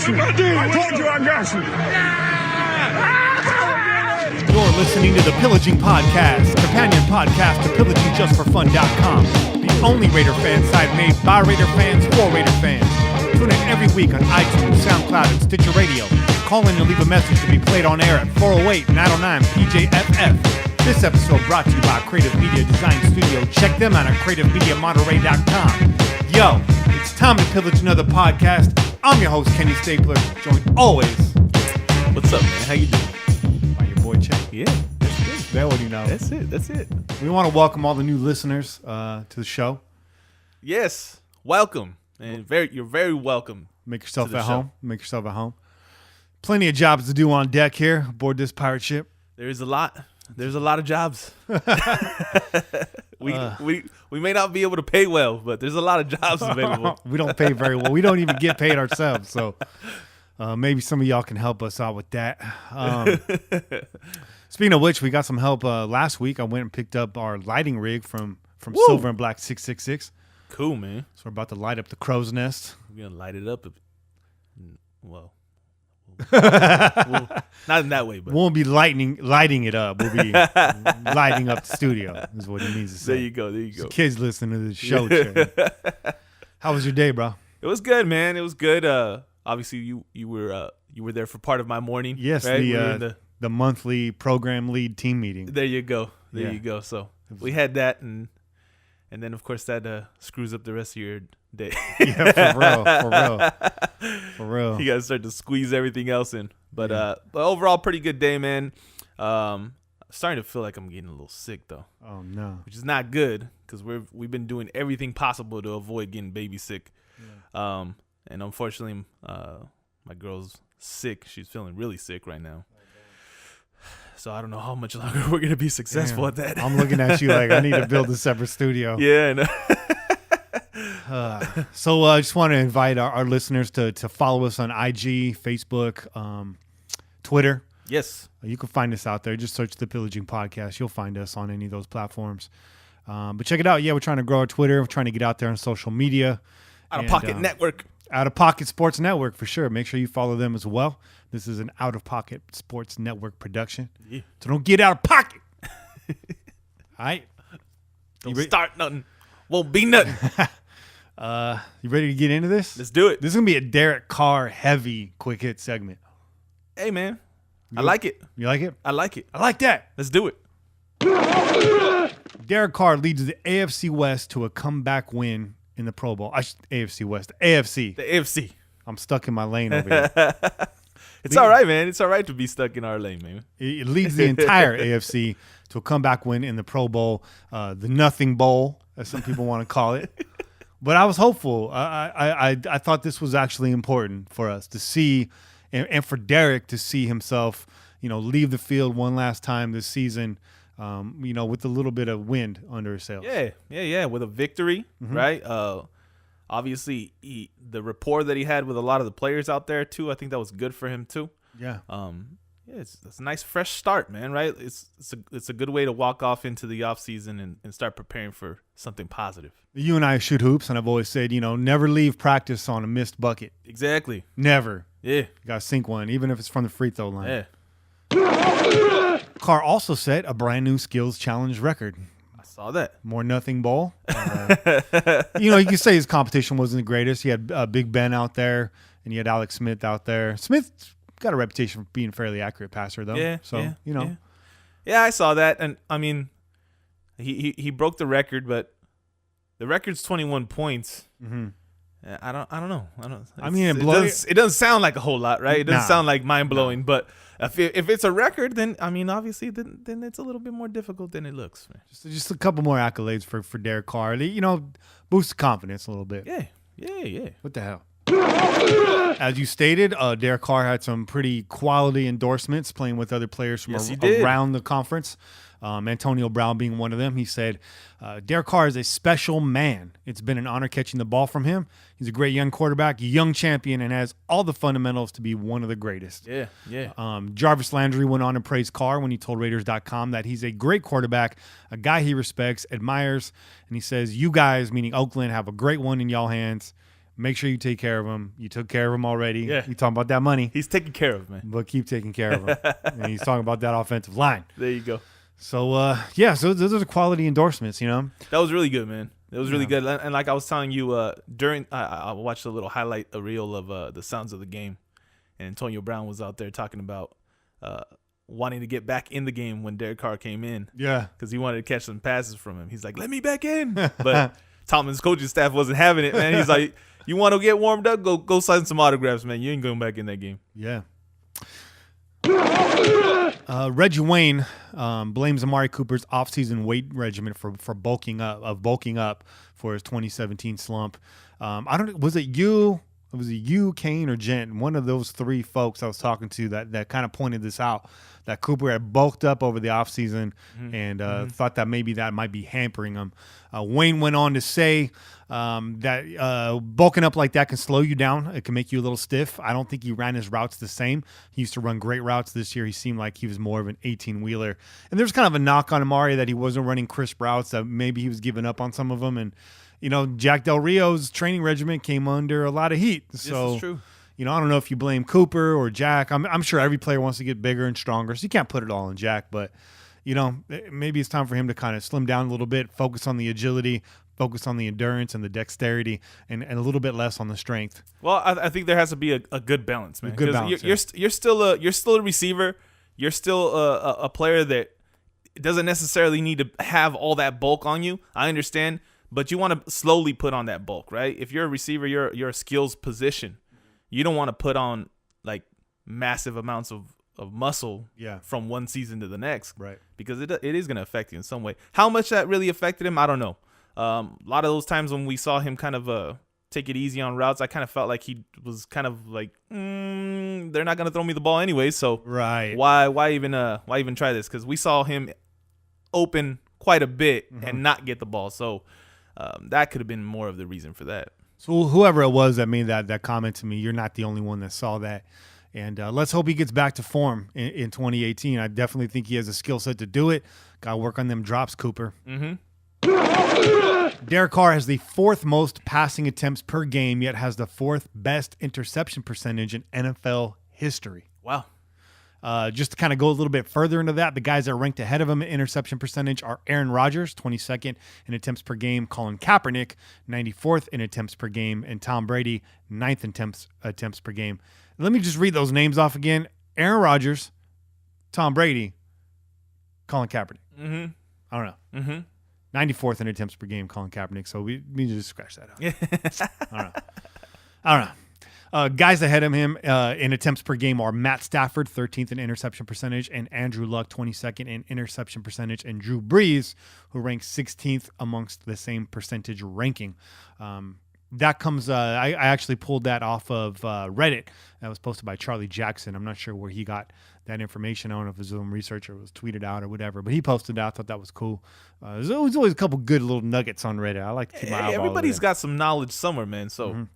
gassy. I told you I'm gassy. You're listening to the Pillaging Podcast, companion podcast to PillagingJustForFun.com, the only Raider fan site made by Raider fans for Raider fans. Tune in every week on iTunes, SoundCloud, and Stitcher Radio. Call in and leave a message to be played on air at 408-909-PJFF. This episode brought to you by Creative Media Design Studio. Check them out at CreativeMediaMonterey.com. Yo, it's time to pillage another podcast. I'm your host, Kenny Stapler, joined always. What's up, man? How you doing? By your boy, Chet. Yeah, that's good. That what you know. That's it. We want to welcome all the new listeners to the show. Yes, welcome. And you're very welcome. Make yourself at home. Make yourself at home. Plenty of jobs to do on deck here aboard this pirate ship. There's a lot of jobs. We may not be able to pay well, but there's a lot of jobs available. We don't pay very well. We don't even get paid ourselves. So maybe some of y'all can help us out with that. Speaking of which, we got some help last week. I went and picked up our lighting rig from Silver and Black 666. Cool, man. So we're about to light up the crow's nest. We're going to light it up. Well, not in that way, but we won't be lighting it up. We'll be lighting up the studio is what he means to say. There you go. The kids listening to the show. How was your day, bro? It was good, man. It was good. Obviously, you were there for part of my morning. Yes, right? the monthly program lead team meeting. There you go. You go. So we had that, and then of course that screws up the rest of your day. Yeah, for real. You gotta start to squeeze everything else in. But overall, pretty good day, man. Starting to feel like I'm getting a little sick though. Oh no, which is not good because we've been doing everything possible to avoid getting baby sick. Yeah. And unfortunately, my girl's sick. She's feeling really sick right now. So I don't know how much longer we're gonna be successful at that. I'm looking at you like I need to build a separate studio. Yeah. So I just want to invite our listeners to follow us on IG, Facebook, Twitter. Yes. You can find us out there. Just search the Pillaging Podcast. You'll find us on any of those platforms. But check it out. Yeah, we're trying to grow our Twitter. We're trying to get out there on social media. Out of Pocket Network. Out of Pocket Sports Network, for sure. Make sure you follow them as well. This is an Out of Pocket Sports Network production. Yeah. So don't get out of pocket. All right? Don't start nothing. Won't be nothing. You ready to get into this? Let's do it. This is going to be a Derek Carr heavy quick hit segment. Hey, man. I like it. You like it? I like it. I like that. Let's do it. Derek Carr leads the AFC West to a comeback win in the Pro Bowl. AFC West. AFC. The AFC. I'm stuck in my lane over here. It's all right, man. It's all right to be stuck in our lane, man. It leads the entire AFC to a comeback win in the Pro Bowl, the Nothing Bowl, as some people want to call it. But I was hopeful. I thought this was actually important for us to see, and for Derek to see himself, leave the field one last time this season, with a little bit of wind under his sails. Yeah. With a victory, right? Obviously, the rapport that he had with a lot of the players out there too, I think that was good for him too. Yeah. It's a nice fresh start, man. Right? It's a good way to walk off into the off season and start preparing for something positive. You and I shoot hoops, and I've always said, never leave practice on a missed bucket. Exactly. Never. Yeah. You gotta sink one, even if it's from the free throw line. Yeah. Carr also set a brand new skills challenge record. I saw that. More Nothing Bowl. You can say his competition wasn't the greatest. He had Big Ben out there, and he had Alex Smith out there. Smith got a reputation for being a fairly accurate passer, though. Yeah. So, Yeah, I saw that, and I mean, he broke the record, but the record's 21 points. Mm-hmm. I don't know. It doesn't sound like a whole lot, right? It doesn't sound like mind blowing, but if it's a record, then I mean, obviously, then it's a little bit more difficult than it looks. Man. Just a couple more accolades for Derek Carr. Boost the confidence a little bit. Yeah. What the hell? As you stated, Derek Carr had some pretty quality endorsements playing with other players from around the conference. Antonio Brown being one of them. He said, Derek Carr is a special man. It's been an honor catching the ball from him. He's a great young quarterback, young champion, and has all the fundamentals to be one of the greatest. Yeah. Jarvis Landry went on and praised Carr when he told Raiders.com that he's a great quarterback, a guy he respects, admires, and he says, you guys, meaning Oakland, have a great one in y'all hands. make sure you take care of him. You took care of him already. Yeah. You talking about that money. He's taken care of, man. But keep taking care of him. And he's talking about that offensive line. There you go. So, so those are quality endorsements, you know? That was really good, man. It was really good. And like I was telling you, during I watched a little highlight reel of the sounds of the game. And Antonio Brown was out there talking about wanting to get back in the game when Derek Carr came in. Yeah. Because he wanted to catch some passes from him. He's like, let me back in. But Tomlin's coaching staff wasn't having it, man. He's like, you want to get warmed up? Go sign some autographs, man. You ain't going back in that game. Yeah. Reggie Wayne blames Amari Cooper's offseason weight regimen for bulking up for his 2017 slump. I don't. Was it you? Was it you, Kane, or Jen? One of those three folks I was talking to that kind of pointed this out. That Cooper had bulked up over the offseason and thought that maybe that might be hampering him. Wayne went on to say that bulking up like that can slow you down. It can make you a little stiff. I don't think he ran his routes the same. He used to run great routes. This year he seemed like he was more of an 18-wheeler. And there's kind of a knock on Amari that he wasn't running crisp routes, that maybe he was giving up on some of them. And, you know, Jack Del Rio's training regimen came under a lot of heat. So, this is true. You know, I don't know if you blame Cooper or Jack. I'm sure every player wants to get bigger and stronger, so you can't put it all on Jack. But, you know, maybe it's time for him to kind of slim down a little bit, focus on the agility, focus on the endurance and the dexterity, and a little bit less on the strength. Well, I think there has to be a good balance, man. Good balance. You're still a receiver. You're still a player that doesn't necessarily need to have all that bulk on you. I understand, but you want to slowly put on that bulk, right? If you're a receiver, you're a skills position. You don't want to put on like massive amounts of muscle from one season to the next, right? Because it is going to affect you in some way. How much that really affected him, I don't know. A lot of those times when we saw him kind of take it easy on routes, I kind of felt like he was kind of like, they're not going to throw me the ball anyway, so right. Why even try this? Because we saw him open quite a bit and not get the ball, so that could have been more of the reason for that. So whoever it was that made that comment to me, you're not the only one that saw that. And let's hope he gets back to form in 2018. I definitely think he has a skill set to do it. Got to work on them drops, Cooper. Derek Carr has the fourth most passing attempts per game, yet has the fourth best interception percentage in NFL history. Wow. Just to kind of go a little bit further into that, the guys that are ranked ahead of him in interception percentage are Aaron Rodgers, 22nd in attempts per game, Colin Kaepernick, 94th in attempts per game, and Tom Brady, 9th in attempts per game. Let me just read those names off again. Aaron Rodgers, Tom Brady, Colin Kaepernick. I don't know. 94th in attempts per game, Colin Kaepernick. So we need to just scratch that out. I don't know. Guys ahead of him in attempts per game are Matt Stafford, 13th in interception percentage, and Andrew Luck, 22nd in interception percentage, and Drew Brees, who ranks 16th amongst the same percentage ranking. That comes, I actually pulled that off of Reddit. That was posted by Charlie Jackson. I'm not sure where he got that information. I don't know if it was his own research or it was tweeted out or whatever, but he posted that. I thought that was cool. There's always a couple good little nuggets on Reddit. I like to keep my eyeball everybody's over there. got some knowledge somewhere, man. So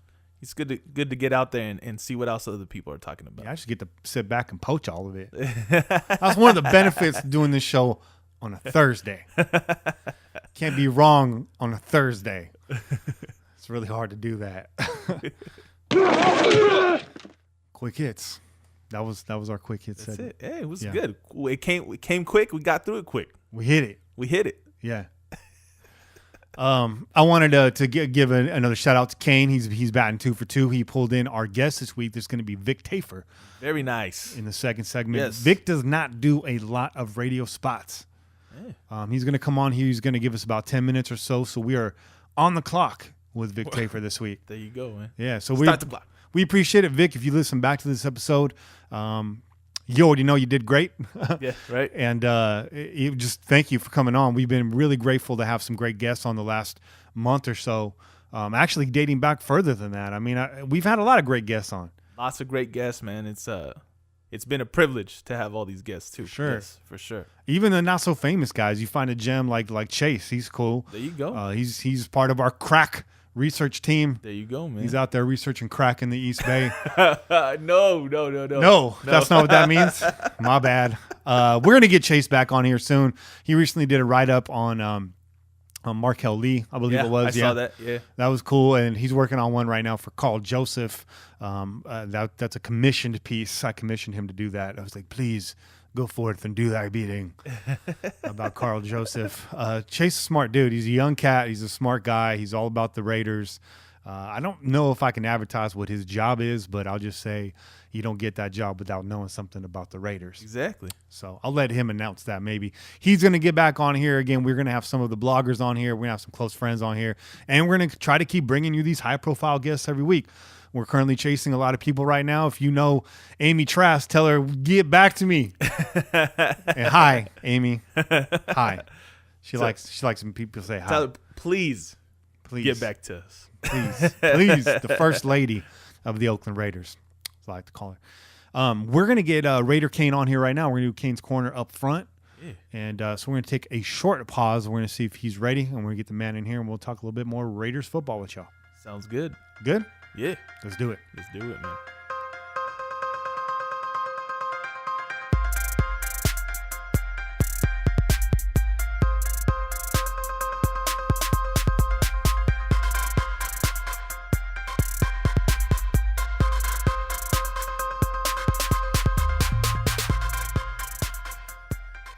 it's good to get out there and see what else other people are talking about. Yeah, I should get to sit back and poach all of it. That's one of the benefits of doing this show on a Thursday. Can't be wrong on a Thursday. It's really hard to do that. Quick hits. That was our quick hits. That's it. Hey, it was good. It came quick. We got through it quick. We hit it. Yeah. I wanted to give another shout out to Kane. He's batting 2 for 2. He pulled in our guest this week. There's going to be Vic Tafur. Very nice. In the second segment. Yes. Vic does not do a lot of radio spots. Hey. He's going to come on here. He's going to give us about 10 minutes or so. So we are on the clock with Vic Tafur this week. There you go, man. Yeah. So Start the clock. We appreciate it, Vic. If you listen back to this episode, you already know you did great. Yeah, right. And just thank you for coming on. We've been really grateful to have some great guests on the last month or so. Actually, dating back further than that. I mean, we've had a lot of great guests on. Lots of great guests, man. It's been a privilege to have all these guests too. Sure. Yes, for sure. Even the not so famous guys, you find a gem like Chase. He's cool. There you go. He's part of our crack research team. There you go, man. He's out there researching crack in the East Bay. No, that's not what that means. My bad. We're gonna get Chase back on here soon. He recently did a write up on Markel Lee, I believe it was. I saw that. Yeah, that was cool, and he's working on one right now for Carl Joseph. That's a commissioned piece. I commissioned him to do that. I was like, please go forth and do thy bidding about Carl Joseph. Chase is a smart dude. He's a young cat. He's a smart guy. He's all about the Raiders. I don't know if I can advertise what his job is, but I'll just say you don't get that job without knowing something about the Raiders. Exactly. So I'll let him announce that maybe. He's going to get back on here again. We're going to have some of the bloggers on here. We're going to have some close friends on here. And we're going to try to keep bringing you these high-profile guests every week. We're currently chasing a lot of people right now. If you know Amy Trask, tell her, get back to me. And hi, Amy. Hi. She likes when people say hi. Tell her, please get back to us. Please, the first lady of the Oakland Raiders, as I like to call her. We're going to get Raider Kane on here right now. We're going to do Kane's Corner up front. Yeah. And so we're going to take a short pause. We're going to see if he's ready, and we're going to get the man in here, and we'll talk a little bit more Raiders football with y'all. Sounds good. Good? Yeah. Let's do it. Let's do it, man.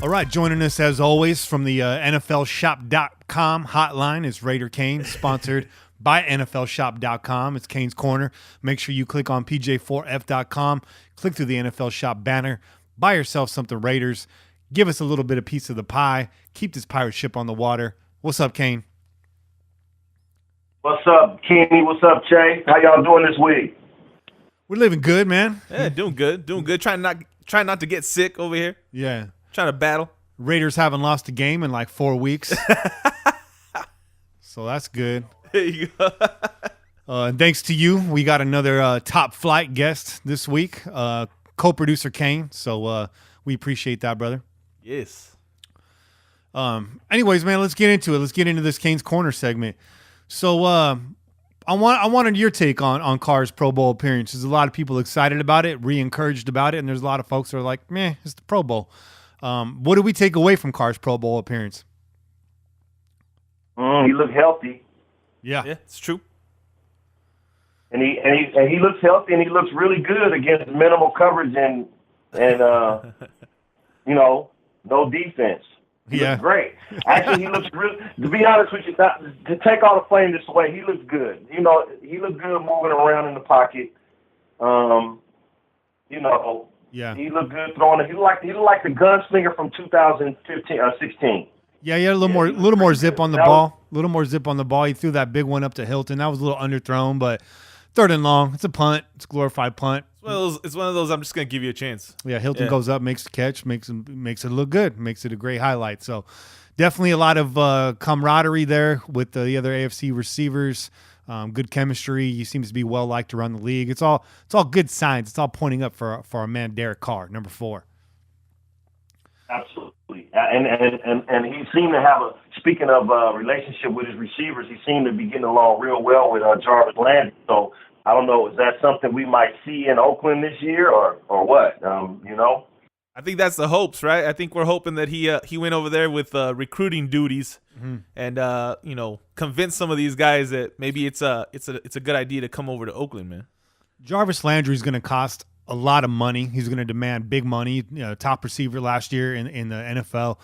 All right, joining us as always from the NFLshop.com hotline is Raider Kane, sponsored by NFLshop.com. It's Kane's Corner. Make sure you click on PJ4F.com, click through the NFL Shop banner, buy yourself something Raiders, give us a little bit of piece of the pie, keep this pirate ship on the water. What's up, Kane? What's up, Kenny? What's up, Jay? How y'all doing this week? We're living good, man. Yeah, doing good. Trying not to get sick over here. Yeah. Trying to battle. Raiders haven't lost a game in like 4 weeks. So that's good. There you go. And thanks to you, we got another top flight guest this week, co-producer Kane. So we appreciate that, brother. Yes. Anyways, man, let's get into it. Let's get into this Kane's Corner segment. So I wanted your take on Carr's Pro Bowl appearance. There's a lot of people excited about it, re-encouraged about it, and there's a lot of folks that are like, meh, it's the Pro Bowl. What do we take away from Carr's Pro Bowl appearance? He looked healthy. Yeah, it's true. And he looks healthy, and he looks really good against minimal coverage and no defense. He looks great. Actually, he looks really. To be honest with you, to take all the flame this away, he looks good. He looked good moving around in the pocket. Yeah. He looked good throwing it. He looked like the gunslinger from 2015 or 16. Yeah, he had a little more zip on the ball. A little more zip on the ball. He threw that big one up to Hilton. That was a little underthrown, but third and long. It's a punt. It's a glorified punt. It's one of those. I'm just gonna give you a chance. Yeah, Hilton goes up, makes the catch, makes it look good, makes it a great highlight. So definitely a lot of camaraderie there with the other AFC receivers. Good chemistry. He seems to be well liked around the league. It's all good signs. It's all pointing up for our man Derek Carr, number 4. Absolutely, and he seemed to have speaking of relationship with his receivers, he seemed to be getting along real well with Jarvis Landry. So I don't know, is that something we might see in Oakland this year or what? I think that's the hopes, right? I think we're hoping that he went over there with recruiting duties and convince some of these guys that maybe it's a good idea to come over to Oakland, man. Jarvis Landry is going to cost a lot of money. He's going to demand big money. Top receiver last year in the NFL.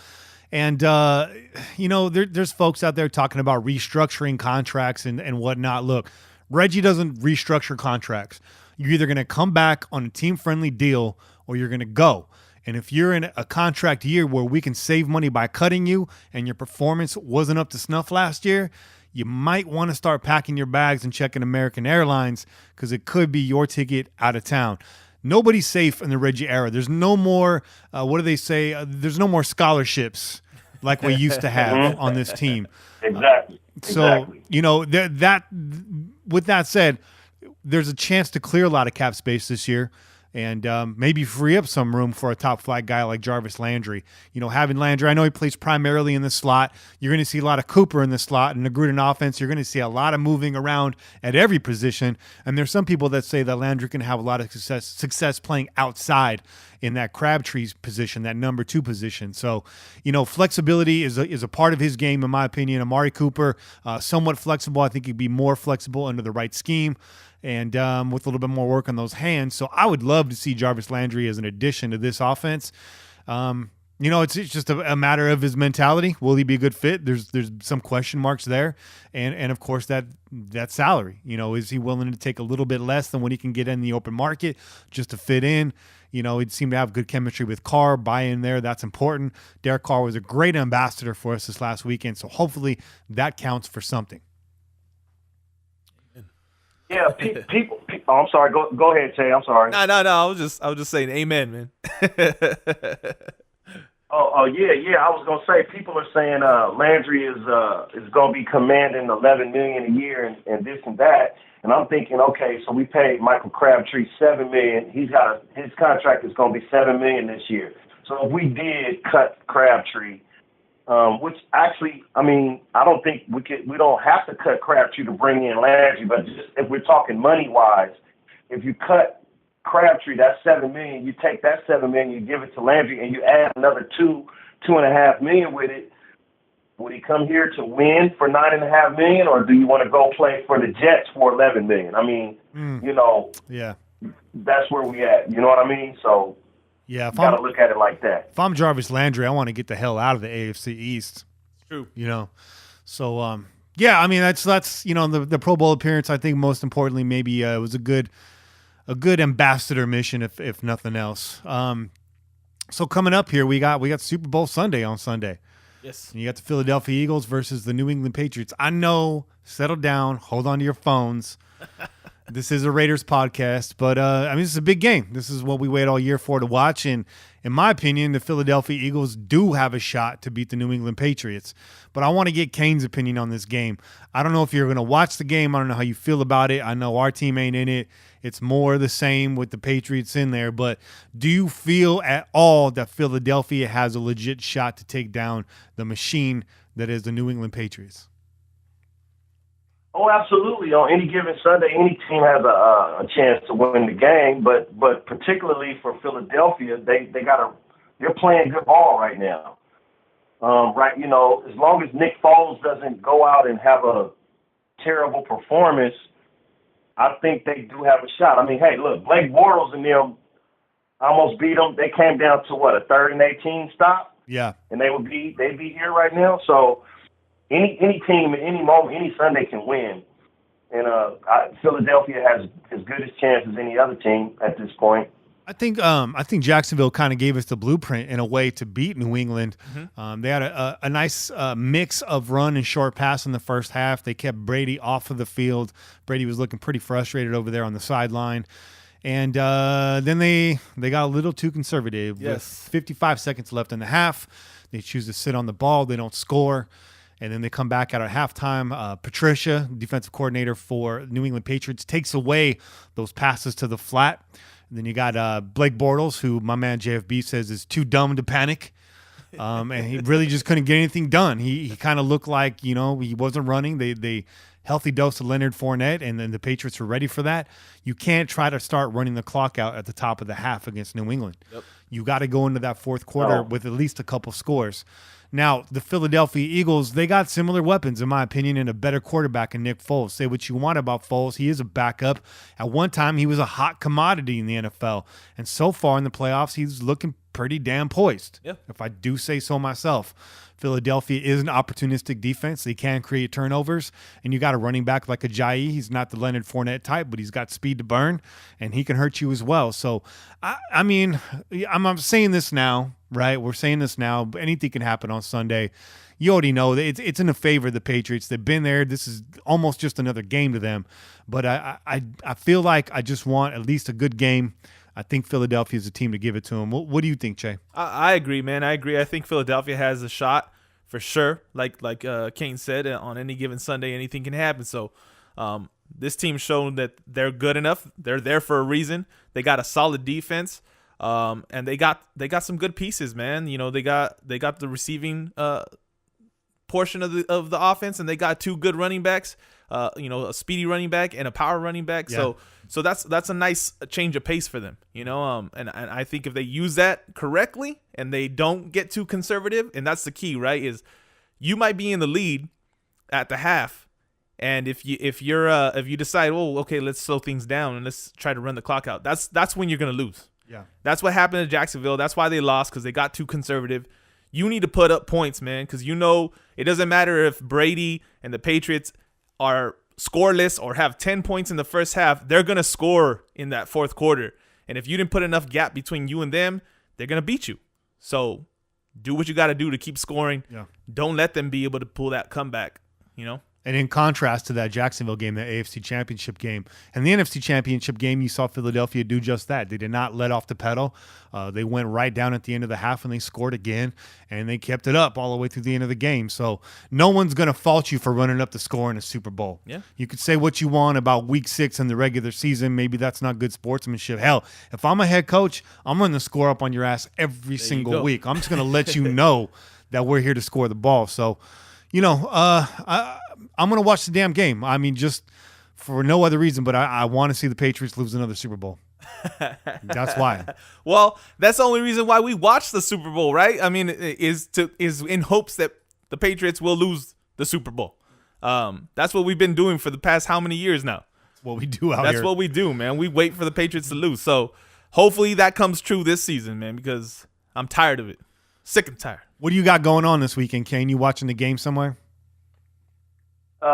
And, there's folks out there talking about restructuring contracts and whatnot. Look, Reggie doesn't restructure contracts. You're either going to come back on a team-friendly deal or you're going to go. And if you're in a contract year where we can save money by cutting you and your performance wasn't up to snuff last year, you might want to start packing your bags and checking American Airlines because it could be your ticket out of town. Nobody's safe in the Reggie era. There's no more, what do they say? There's no more scholarships like we used to have on this team. Exactly. So, with that said, there's a chance to clear a lot of cap space this year. and maybe free up some room for a top flight guy like Jarvis Landry. Having Landry, I know he plays primarily in the slot. You're going to see a lot of Cooper in the slot. In the Gruden offense, you're going to see a lot of moving around at every position. And there's some people that say that Landry can have a lot of success playing outside in that Crabtree position, that number 2 position. So, flexibility is a part of his game, in my opinion. Amari Cooper, somewhat flexible. I think he'd be more flexible under the right scheme and with a little bit more work on those hands. So I would love to see Jarvis Landry as an addition to this offense. It's just a matter of his mentality. Will he be a good fit? There's some question marks there. And of course, that salary. Is he willing to take a little bit less than what he can get in the open market just to fit in? He'd seem to have good chemistry with Carr. Buy in there. That's important. Derek Carr was a great ambassador for us this last weekend. So hopefully that counts for something. Yeah, people. Oh, I'm sorry. Go ahead, Jay. I'm sorry. No. I was just saying, amen, man. Oh, yeah. I was gonna say people are saying Landry is gonna be commanding $11 million a year and this and that, and I'm thinking, okay, so we paid Michael Crabtree $7 million. His contract is gonna be $7 million this year. So if we did cut Crabtree, which actually, I mean, I don't think we don't have to cut Crabtree to bring in Landry, but just if we're talking money wise, if you cut Crabtree, that's $7 million. You take that $7 million, you give it to Landry, and you add another $2.5 million with it. Would he come here to win for $9.5 million, or do you want to go play for the Jets for $11 million? I mean, yeah, that's where we at. You know what I mean? So yeah, you got to look at it like that. If I'm Jarvis Landry, I want to get the hell out of the AFC East. True. So yeah, I mean that's the Pro Bowl appearance. I think most importantly, maybe it was a good ambassador mission, if nothing else. So coming up here, we got Super Bowl Sunday on Sunday. Yes. You got the Philadelphia Eagles versus the New England Patriots. I know, settle down, hold on to your phones. This is a Raiders podcast, but this is a big game. This is what we wait all year for to watch. And in my opinion, the Philadelphia Eagles do have a shot to beat the New England Patriots. But I want to get Kane's opinion on this game. I don't know if you're going to watch the game. I don't know how you feel about it. I know our team ain't in it. It's more the same with the Patriots in there. But do you feel at all that Philadelphia has a legit shot to take down the machine that is the New England Patriots? Oh, absolutely. On any given Sunday, any team has a chance to win the game. But particularly for Philadelphia, they're playing good ball right now. Right, as long as Nick Foles doesn't go out and have a terrible performance, I think they do have a shot. I mean, hey, look, Blake Bortles and them almost beat them. They came down to what, a 3rd and 18 stop? Yeah. And they'd be here right now. So any team at any moment, any Sunday can win. And Philadelphia has as good a chance as any other team at this point. I think Jacksonville kind of gave us the blueprint in a way to beat New England. Mm-hmm. They had a nice mix of run and short pass in the first half. They kept Brady off of the field. Brady was looking pretty frustrated over there on the sideline. And then they got a little too conservative. Yes. With 55 seconds left in the half, they choose to sit on the ball. They don't score. And then they come back out at halftime. Patricia, defensive coordinator for New England Patriots, takes away those passes to the flat. And then you got Blake Bortles, who my man JFB says is too dumb to panic. And he really just couldn't get anything done. He kind of looked like, he wasn't running. They healthy dose of Leonard Fournette, and then the Patriots were ready for that. You can't try to start running the clock out at the top of the half against New England. Yep. You got to go into that fourth quarter with at least a couple scores. Now, the Philadelphia Eagles, they got similar weapons, in my opinion, and a better quarterback in Nick Foles. Say what you want about Foles. He is a backup. At one time, he was a hot commodity in the NFL. And so far in the playoffs, he's looking pretty damn poised, if I do say so myself. Philadelphia is an opportunistic defense. They can create turnovers, and you got a running back like Ajayi. He's not the Leonard Fournette type, but he's got speed to burn, and he can hurt you as well. So, I'm saying this now, right? We're saying this now. Anything can happen on Sunday. You already know that it's in the favor of the Patriots. They've been there. This is almost just another game to them. But I feel like I just want at least a good game. I think Philadelphia is a team to give it to them. What do you think, Che? I agree, man. I agree. I think Philadelphia has a shot for sure. Like Kane said, on any given Sunday, anything can happen. So This team showed that they're good enough. They're there for a reason. They got a solid defense, and they got some good pieces, man. You know, they got the receiving portion of the offense, and they got 2 good running backs. You know, a speedy running back and a power running back. Yeah. So that's a nice change of pace for them. You know, and I think if they use that correctly and they don't get too conservative, and that's the key, right? Is you might be in the lead at the half. And if you decide, oh, okay, let's slow things down and let's try to run the clock out, that's when you're gonna lose. Yeah, that's what happened to Jacksonville. That's why they lost, because they got too conservative. You need to put up points, man, because you know it doesn't matter if Brady and the Patriots are scoreless or have 10 points in the first half. They're gonna score in that fourth quarter, and if you didn't put enough gap between you and them, they're gonna beat you. So do what you got to do to keep scoring. Yeah, don't let them be able to pull that comeback. You know. And in contrast to that Jacksonville game, that AFC Championship game, and the NFC Championship game, you saw Philadelphia do just that. They did not let off the pedal. They went right down at the end of the half, and they scored again, and they kept it up all the way through the end of the game. So no one's going to fault you for running up the score in a Super Bowl. Yeah. You could say what you want about Week 6 in the regular season. Maybe that's not good sportsmanship. Hell, if I'm a head coach, I'm running the score up on your ass every single week. I'm just going to let you know that we're here to score the ball. So, you know, I'm going to watch the damn game. I mean, just for no other reason, but I want to see the Patriots lose another Super Bowl. That's why. Well, that's the only reason why we watch the Super Bowl, right? I mean, is in hopes that the Patriots will lose the Super Bowl. That's what we've been doing for the past how many years now? That's what we do out here. That's what we do, man. We wait for the Patriots to lose. So hopefully that comes true this season, man, because I'm tired of it. Sick and tired. What do you got going on this weekend, Kane? You watching the game somewhere?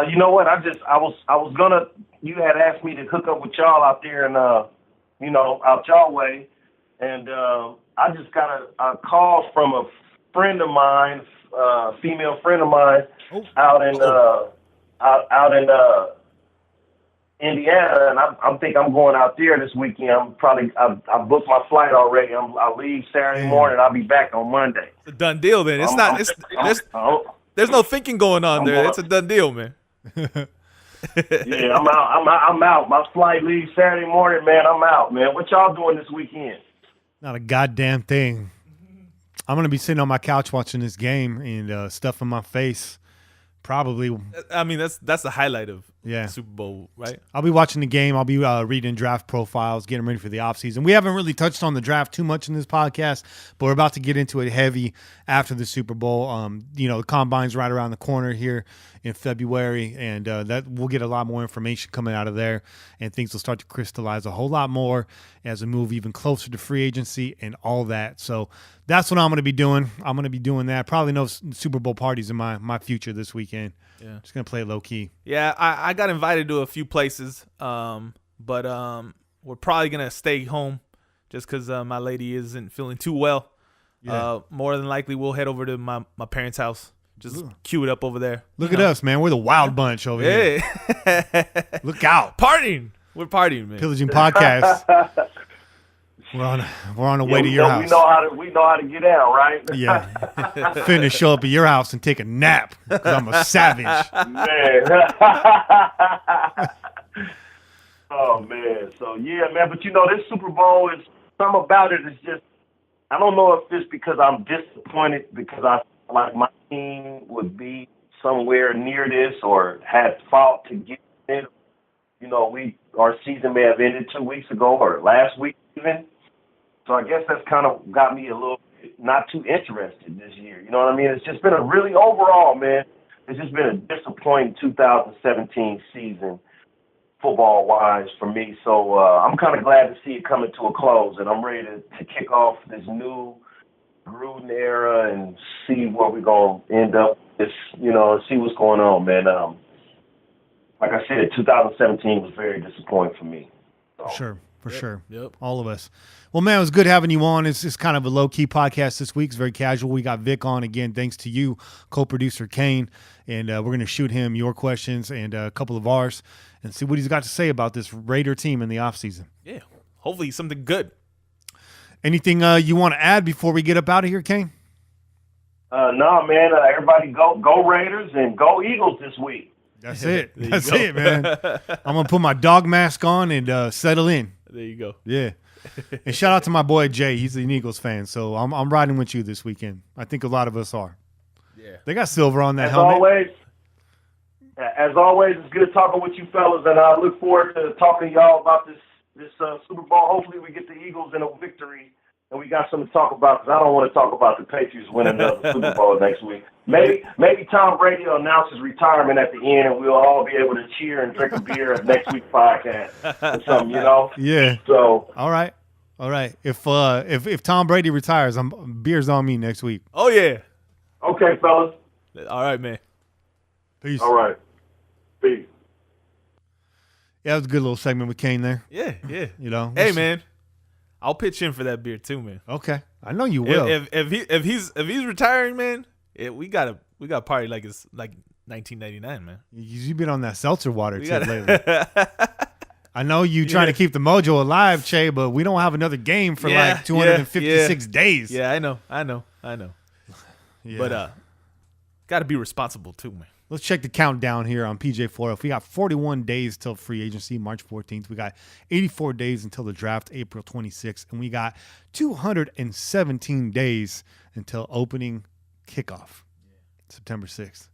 You know what? I was gonna. You had asked me to hook up with y'all out there and out y'all way, and I just got a call from a friend of mine, female friend of mine, out in Indiana, and I think I'm going out there this weekend. I booked my flight already. I'll leave Saturday morning. I'll be back on Monday. It's a done deal then. There's no thinking going on there. It's a done deal, man. Yeah, I'm out. My flight leaves Saturday morning, man. I'm out, man. What y'all doing this weekend? Not a goddamn thing. I'm going to be sitting on my couch watching this game and stuffing my face. Probably. I mean, that's the highlight of the Super Bowl, right? I'll be watching the game. I'll be reading draft profiles, getting ready for the offseason. We haven't really touched on the draft too much in this podcast, but we're about to get into it heavy after the Super Bowl. The combine's right around the corner here in February, and that we'll get a lot more information coming out of there, and things will start to crystallize a whole lot more as we move even closer to free agency and all that. So that's what I'm going to be doing. I'm going to be doing that. Probably no Super Bowl parties in my future this weekend. Yeah, just going to play it low key. Yeah, I got invited to a few places, but we're probably going to stay home just because my lady isn't feeling too well. Yeah. More than likely, we'll head over to my parents' house. Just cue it up over there. Look at us, man. We're the wild bunch over here. Look out. Partying. We're partying, man. Pillaging podcast. We're on the way to your house. We know how to get out, right? Yeah. Finna show up at your house and take a nap because I'm a savage. Man. Oh, man. So, yeah, man. But, this Super Bowl, is something about it is just, I don't know if it's because I'm disappointed because I feel like my team would be somewhere near this or had fought to get in. Our season may have ended 2 weeks ago or last week even. So I guess that's kind of got me a little not too interested this year. You know what I mean? It's just been a really overall, man, it's just been a disappointing 2017 season football-wise for me. So I'm kind of glad to see it coming to a close, and I'm ready to kick off this new Gruden era and see where we're going to end up. See what's going on, man. Like I said, 2017 was very disappointing for me. So. For sure. Yep. All of us. Well, man, it was good having you on. It's kind of a low-key podcast this week. It's very casual. We got Vic on again, thanks to you, co-producer Kane, and we're going to shoot him your questions and a couple of ours and see what he's got to say about this Raider team in the offseason. Yeah, hopefully something good. Anything you want to add before we get up out of here, Kane? No, man. Everybody go Raiders and go Eagles this week. That's it. That's it, man. I'm going to put my dog mask on and settle in. There you go. Yeah. And shout out to my boy Jay. He's an Eagles fan, so I'm riding with you this weekend. I think a lot of us are. Yeah. They got silver on that helmet. As always, it's good talking with you fellas, and I look forward to talking to y'all about this Super Bowl. Hopefully we get the Eagles in a victory, and we got something to talk about, because I don't want to talk about the Patriots winning the Super Bowl next week. Maybe Tom Brady will announce his retirement at the end, and we'll all be able to cheer and drink a beer at next week's podcast or something, Yeah. So. All right. If Tom Brady retires, beer's on me next week. Oh yeah. Okay, fellas. All right, man. Peace. All right. Peace. Yeah, that was a good little segment with Kane there. Yeah. Hey, man, I'll pitch in for that beer too, man. Okay, I know you will. If he's retiring, man, we got to party like it's like 1999, man. You've been on that seltzer water tip lately. I know you trying to keep the mojo alive, Che, but we don't have another game for like 256 days. Yeah, I know. Yeah. But got to be responsible too, man. Let's check the countdown here on PJ4F. We got 41 days till free agency, March 14th. We got 84 days until the draft, April 26th. And we got 217 days until opening kickoff, September 6th.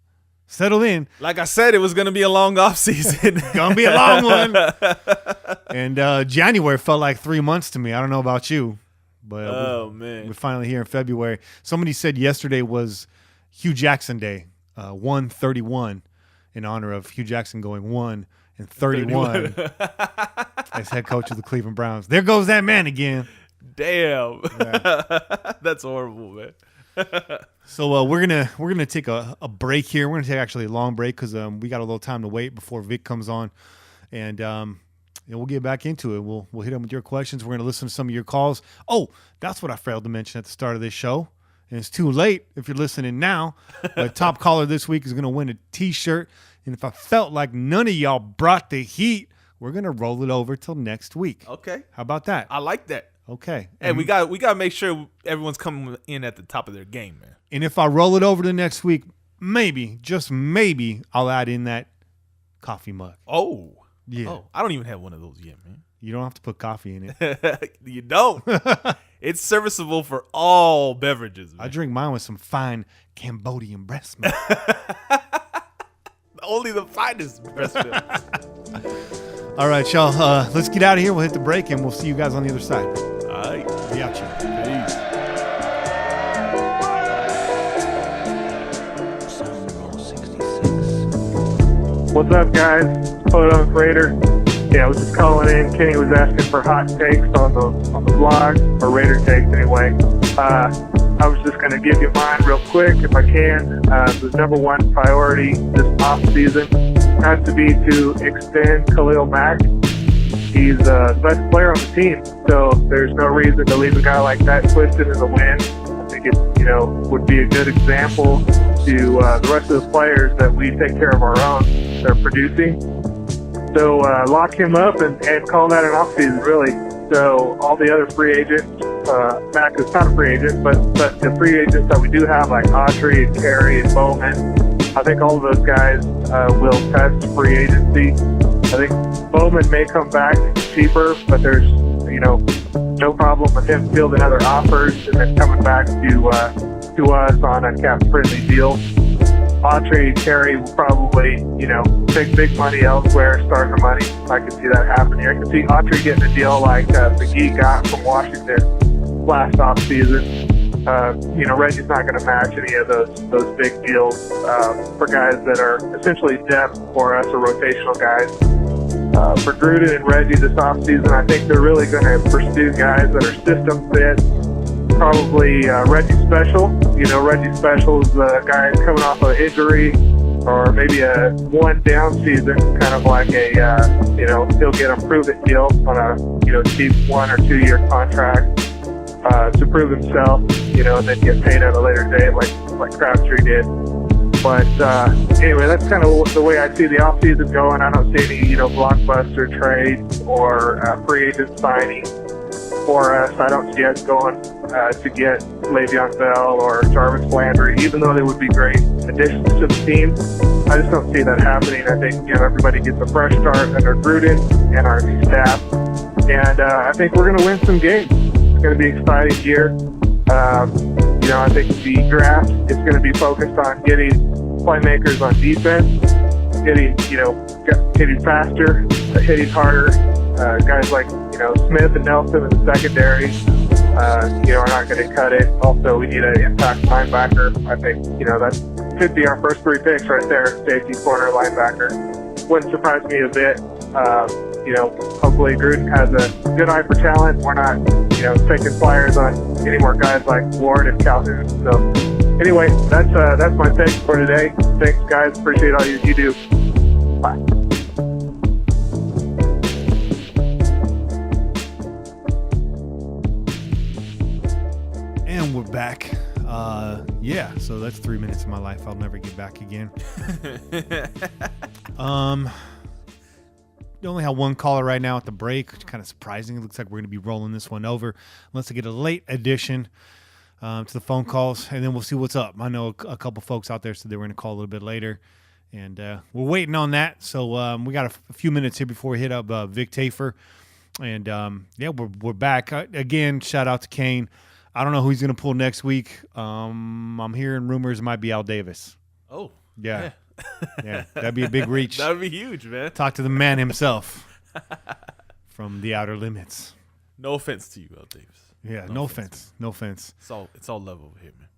Settle in. Like I said, it was going to be a long offseason. Going to be a long one. And January felt like 3 months to me. I don't know about you. But man, we're finally here in February. Somebody said yesterday was Hugh Jackson Day, 131, in honor of Hugh Jackson going 1-31 as head coach of the Cleveland Browns. There goes that man again. Damn, that's horrible, man. So we're gonna take a break here. We're gonna take actually a long break because we got a little time to wait before Vic comes on, and we'll get back into it. We'll hit him with your questions. We're gonna listen to some of your calls. Oh, that's what I failed to mention at the start of this show, and it's too late if you're listening now. But top caller this week is gonna win a T-shirt, and if I felt like none of y'all brought the heat, we're gonna roll it over till next week. Okay, how about that? I like that. Okay. And we got to make sure everyone's coming in at the top of their game, man. And if I roll it over to next week, maybe, just maybe, I'll add in that coffee mug. Oh. Yeah. Oh, I don't even have one of those yet, man. You don't have to put coffee in it. You don't. It's serviceable for all beverages, man. I drink mine with some fine Cambodian breast milk. Only the finest breast milk. All right, y'all. Let's get out of here. We'll hit the break, and we'll see you guys on the other side. All right. Be out, y'all. Peace. What's up, guys? Photo Raider. Yeah, I was just calling in. Kenny was asking for hot takes on the blog, or Raider takes anyway. I was just going to give you mine real quick, if I can. The number one priority this off season has to be to extend Khalil Mack. He's the best player on the team, so there's no reason to leave a guy like that twisted in the wind. I think it, would be a good example to the rest of the players that we take care of our own that are producing. So lock him up and call that an off-season, really. So all the other free agents, Mack is not a free agent, but the free agents that we do have, like Autry and Carey and Bowman, I think all of those guys will test free agency. I think Bowman may come back cheaper, but there's no problem with him fielding other offers and then coming back to us on a cap-friendly deal. Autry and Carey will probably, take big money elsewhere, starter money. I can see that happening. I can see Autry getting a deal like McGee got from Washington last offseason. Reggie's not going to match any of those big deals for guys that are essentially depth for us or rotational guys. For Gruden and Reggie this offseason, I think they're really going to pursue guys that are system fit. Probably Reggie Special. Reggie Special is the guy coming off of injury or maybe a one down season, kind of like a, he'll get a prove-it deal on a, cheap 1 or 2 year contract to prove himself, and then get paid at a later date like Crabtree did. But anyway, that's kind of the way I see the offseason going. I don't see any, blockbuster trades or free agent signing. for us. I don't see us going to get Le'Veon Bell or Jarvis Landry, even though they would be great additions to the team. I just don't see that happening. I think everybody gets a fresh start under Gruden and our new staff, and I think we're going to win some games. It's going to be an exciting year. I think the draft is going to be focused on getting playmakers on defense, hitting faster, hitting harder. Guys like Smith and Nelson in the secondary, are not going to cut it. Also, we need an impact linebacker. I think that could be our first 3 picks right there. Safety, corner, linebacker. Wouldn't surprise me a bit. Hopefully Gruden has a good eye for talent. We're not, taking flyers on any more guys like Ward and Calhoun. So anyway, that's my take for today. Thanks, guys. Appreciate all you do. Bye. And we're back. So that's 3 minutes of my life I'll never get back again. We only have one caller right now at the break, which is kind of surprising. It looks like we're going to be rolling this one over unless I get a late addition to the phone calls, and then we'll see what's up. I know a couple folks out there said they were going to call a little bit later, and we're waiting on that. So we got a few minutes here before we hit up Vic Tafur, and we're back. Again, shout out to Kane. I don't know who he's going to pull next week. I'm hearing rumors it might be Al Davis. Oh, yeah. Yeah, that'd be a big reach. That would be huge, man. Talk to the man himself from the outer limits. No offense to you, Al Davis. Yeah, no offense. No offense. It's all love over here, man.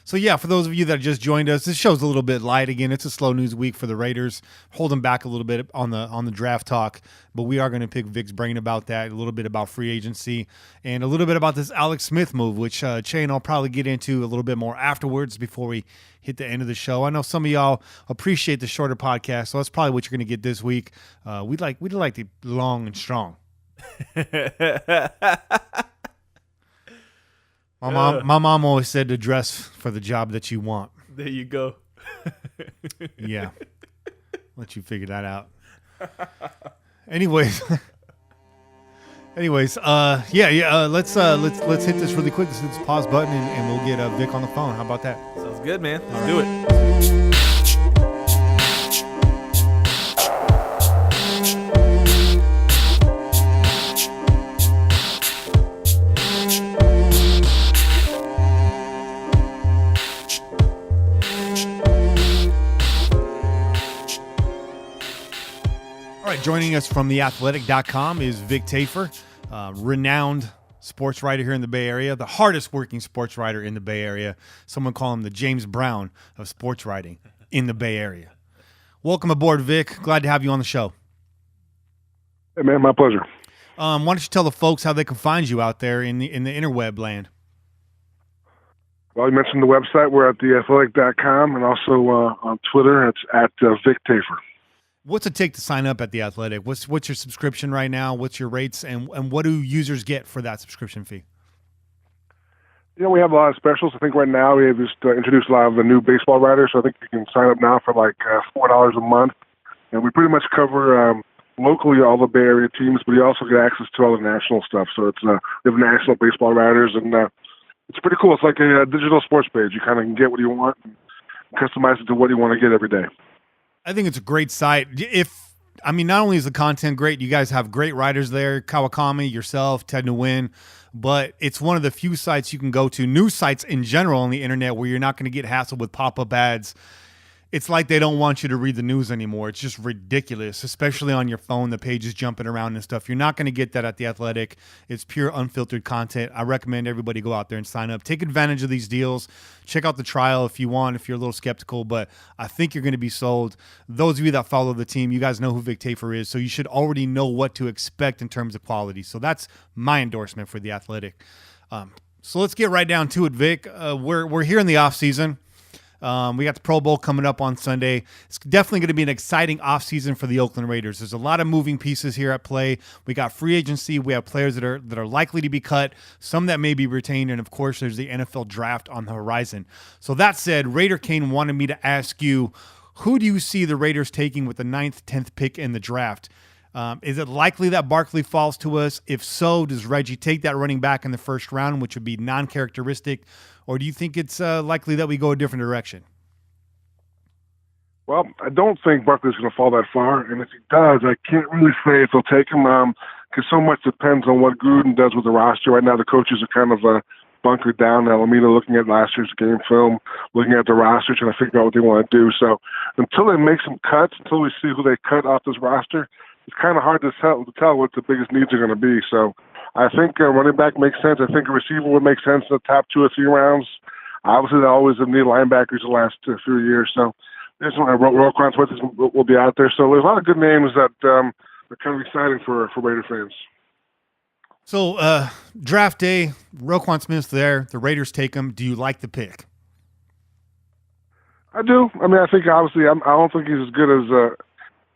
For those of you that just joined us, this show's a little bit light. Again, it's a slow news week for the Raiders, holding back a little bit on the draft talk, but we are going to pick Vic's brain about that, a little bit about free agency, and a little bit about this Alex Smith move, which Shane I'll probably get into a little bit more afterwards before we hit the end of the show. I know some of y'all appreciate the shorter podcast, so that's probably what you're going to get this week. We'd like the long and strong. My mom always said to dress for the job that you want. There you go. Yeah. Let you figure that out. Anyways, let's hit this really quick. Let's hit this pause button and we'll get Vic on the phone. How about that? Sounds good, man. Let's do it. All right, joining us from theathletic.com is Vic Tafur, renowned sports writer here in the Bay Area, the hardest working sports writer in the Bay Area. Someone call him the James Brown of sports writing in the Bay Area. Welcome aboard, Vic. Glad to have you on the show. Hey, man, my pleasure. Why don't you tell the folks how they can find you out there in the interweb land? Well, you mentioned the website. We're at theathletic.com, and also on Twitter, it's at Vic Tafur. What's it take to sign up at The Athletic? What's your subscription right now? What's your rates, and what do users get for that subscription fee? We have a lot of specials. I think right now we have just introduced a lot of the new baseball writers, so I think you can sign up now for like $4 a month. And we pretty much cover locally all the Bay Area teams, but you also get access to all the national stuff. So it's we have national baseball writers, and it's pretty cool. It's like a digital sports page. You kind of can get what you want and customize it to what you want to get every day. I think it's a great site. Not only is the content great, you guys have great writers there, Kawakami, yourself, Ted Nguyen, but it's one of the few sites you can go to, news sites in general on the internet, where you're not going to get hassled with pop-up ads. It's like they don't want you to read the news anymore. It's just ridiculous, especially on your phone, the pages jumping around and stuff. You're not going to get that at The Athletic. It's pure unfiltered content. I recommend everybody go out there and sign up. Take advantage of these deals. Check out the trial if you want, if you're a little skeptical, but I think you're going to be sold. Those of you that follow the team, you guys know who Vic Tafur is, so you should already know what to expect in terms of quality. So that's my endorsement for The Athletic. So let's get right down to it, Vic. We're here in the off season. We got the Pro Bowl coming up on Sunday. It's definitely going to be an exciting offseason for the Oakland Raiders. There's a lot of moving pieces here at play. We got free agency. We have players that are likely to be cut, some that may be retained, and of course, there's the NFL draft on the horizon. So that said, Raider Kane wanted me to ask you, who do you see the Raiders taking with the 9th, 10th pick in the draft? Is it likely that Barkley falls to us? If so, does Reggie take that running back in the first round, which would be non-characteristic, or do you think it's likely that we go a different direction? Well, I don't think Barkley's going to fall that far, and if he does, I can't really say if they'll take him because so much depends on what Gruden does with the roster. Right now, the coaches are kind of bunkered down. Alameda looking at last year's game film, looking at the roster, trying to figure out what they want to do. So until they make some cuts, until we see who they cut off this roster, it's kind of hard to tell what the biggest needs are going to be. So I think running back makes sense. I think a receiver would make sense in the top 2 or 3 rounds. Obviously, they always have needed linebackers the last few years. So there's Roquan Smith will be out there. So there's a lot of good names that are kind of exciting for Raider fans. So draft day, Roquan Smith's there. The Raiders take him. Do you like the pick? I do. I mean, I think obviously I don't think he's as good as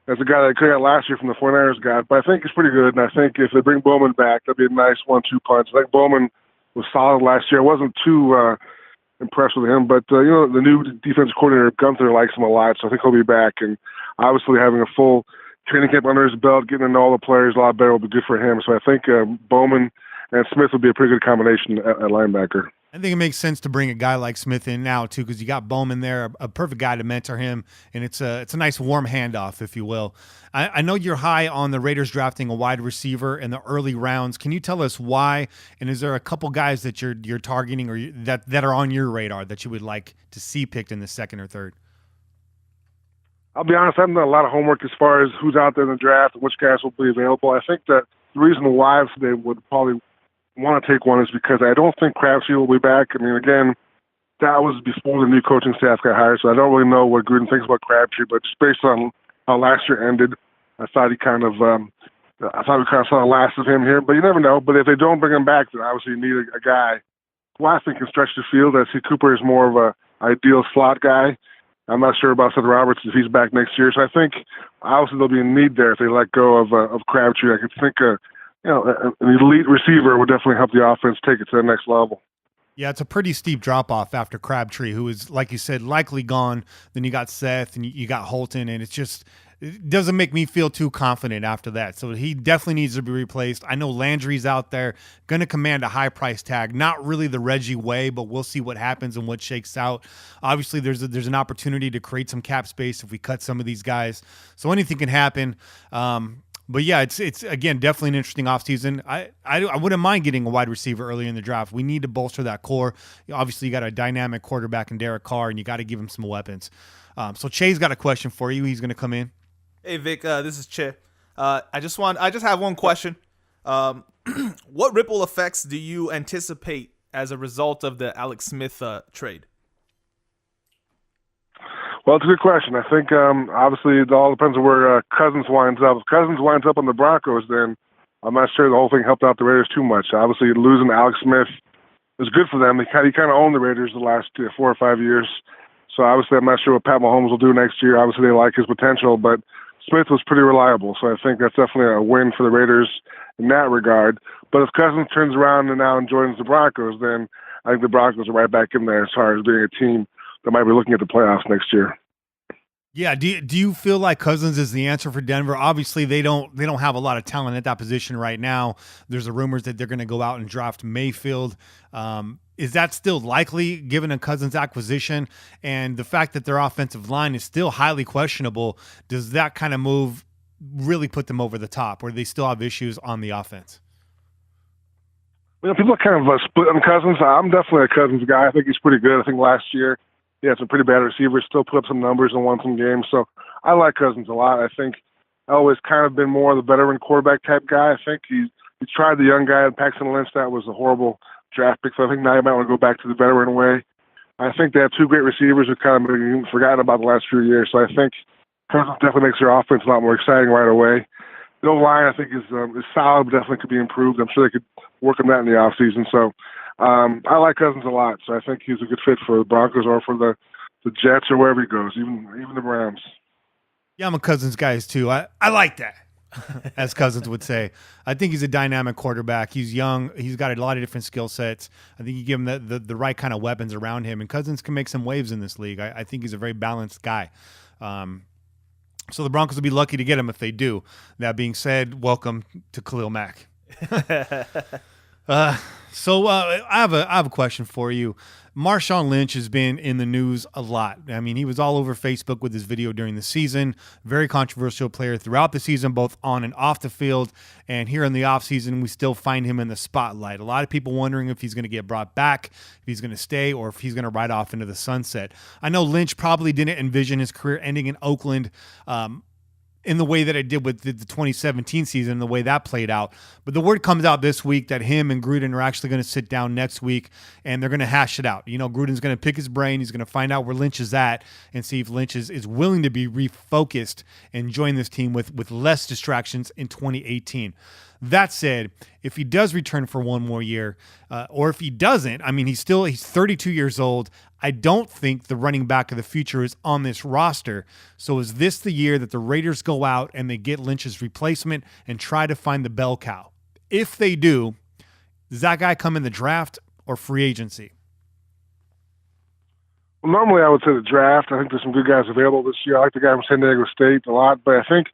the guy that they got last year from the 49ers got, but I think he's pretty good. And I think if they bring Bowman back, that'd be a nice 1-2 punch. I think Bowman was solid last year. I wasn't too impressed with him, but the new defensive coordinator Gunther likes him a lot, so I think he'll be back. And obviously having a full training camp under his belt, getting to know all the players a lot better will be good for him. So I think Bowman and Smith would be a pretty good combination at linebacker. I think it makes sense to bring a guy like Smith in now too, because you got Bowman there, a perfect guy to mentor him, and it's a nice warm handoff, if you will. I know you're high on the Raiders drafting a wide receiver in the early rounds. Can you tell us why? And is there a couple guys that you're targeting or that are on your radar that you would like to see picked in the second or third? I'll be honest, I haven't done a lot of homework as far as who's out there in the draft and which guys will be available. I think that the reason why they would probably want to take one is because I don't think Crabtree will be back. I mean, again, that was before the new coaching staff got hired, so I don't really know what Gruden thinks about Crabtree, but just based on how last year ended, I thought we kind of saw the last of him here, but you never know. But if they don't bring him back, then obviously you need a guy who I think can stretch the field. I see Cooper is more of a ideal slot guy. I'm not sure about Seth Roberts if he's back next year, so I think obviously there'll be a need there if they let go of Crabtree. I could think an elite receiver would definitely help the offense take it to the next level. Yeah, it's a pretty steep drop-off after Crabtree, who is, like you said, likely gone. Then you got Seth and you got Holton, and it doesn't make me feel too confident after that. So he definitely needs to be replaced. I know Landry's out there, going to command a high price tag. Not really the Reggie way, but we'll see what happens and what shakes out. Obviously, there's an opportunity to create some cap space if we cut some of these guys. So anything can happen. But yeah, it's again definitely an interesting offseason. I wouldn't mind getting a wide receiver early in the draft. We need to bolster that core. Obviously, you got a dynamic quarterback in Derek Carr, and you got to give him some weapons. So Che's got a question for you. He's going to come in. Hey Vic, this is Che. I just have one question. What ripple effects do you anticipate as a result of the Alex Smith trade? Well, it's a good question. I think obviously it all depends on where Cousins winds up. If Cousins winds up on the Broncos, then I'm not sure the whole thing helped out the Raiders too much. Obviously, losing Alex Smith was good for them. He kind of owned the Raiders the last 4 or 5 years. So obviously, I'm not sure what Pat Mahomes will do next year. Obviously, they like his potential, but Smith was pretty reliable. So I think that's definitely a win for the Raiders in that regard. But if Cousins turns around and now joins the Broncos, then I think the Broncos are right back in there as far as being a team that might be looking at the playoffs next year. Yeah, do you feel like Cousins is the answer for Denver? Obviously, they don't have a lot of talent at that position right now. There's the rumors that they're going to go out and draft Mayfield. Is that still likely given a Cousins acquisition and the fact that their offensive line is still highly questionable? Does that kind of move really put them over the top, or do they still have issues on the offense? People are kind of split on Cousins. I'm definitely a Cousins guy. I think he's pretty good. I think last year he had some pretty bad receivers, still put up some numbers and won some games. So I like Cousins a lot. I think Elway's kind of been more of the veteran quarterback type guy. I think he tried the young guy, Paxton Lynch. That was a horrible draft pick. So I think now you might want to go back to the veteran way. I think they have two great receivers who kind of been forgotten about the last few years. So I think Cousins definitely makes their offense a lot more exciting right away. The line, I think, is solid, but definitely could be improved. I'm sure they could work on that in the offseason. So I like Cousins a lot. So I think he's a good fit for the Broncos or for the Jets or wherever he goes, even the Rams. Yeah, I'm a Cousins guy too. I like that, as Cousins would say. I think he's a dynamic quarterback. He's young. He's got a lot of different skill sets. I think you give him the right kind of weapons around him, and Cousins can make some waves in this league. I think he's a very balanced guy. So the Broncos will be lucky to get him if they do. That being said, welcome to Khalil Mack. So I have a question for you. Marshawn Lynch has been in the news a lot. I mean, he was all over Facebook with his video during the season. Very controversial player throughout the season, both on and off the field. And here in the offseason, we still find him in the spotlight. A lot of people wondering if he's going to get brought back, if he's going to stay, or if he's going to ride off into the sunset. I know Lynch probably didn't envision his career ending in Oakland in the way that it did with the 2017 season, the way that played out. But the word comes out this week that him and Gruden are actually going to sit down next week and they're going to hash it out. You know, Gruden's going to pick his brain. He's going to find out where Lynch is at and see if Lynch is willing to be refocused and join this team with less distractions in 2018. That said, if he does return for one more year, or if he doesn't, I mean, he's 32 years old. I don't think the running back of the future is on this roster. So is this the year that the Raiders go out and they get Lynch's replacement and try to find the bell cow? If they do, does that guy come in the draft or free agency? Well, normally I would say the draft. I think there's some good guys available this year. I like the guy from San Diego State a lot, but I think,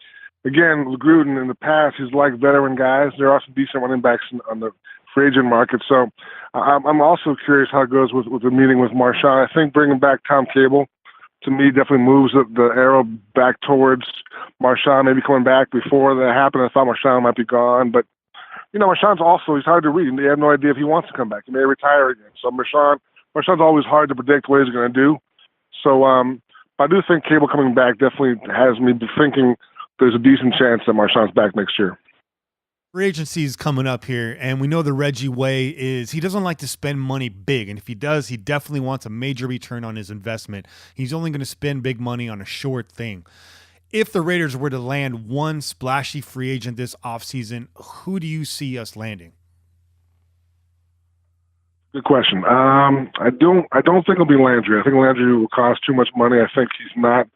again, with Gruden in the past, he's liked veteran guys. There are some decent running backs on the free agent market. So I'm also curious how it goes with the meeting with Marshawn. I think bringing back Tom Cable, to me, definitely moves the arrow back towards Marshawn, maybe coming back before that happened. I thought Marshawn might be gone. But, you know, Marshawn's he's hard to read. You have no idea if he wants to come back. He may retire again. So Marshawn's always hard to predict what he's going to do. So I do think Cable coming back definitely has me thinking there's a decent chance that Marshawn's back next year. Free agency is coming up here, and we know the Reggie way is he doesn't like to spend money big, and if he does, he definitely wants a major return on his investment. He's only going to spend big money on a short thing. If the Raiders were to land one splashy free agent this offseason, who do you see us landing? Good question. I don't think it'll be Landry. I think Landry will cost too much money. I think he's not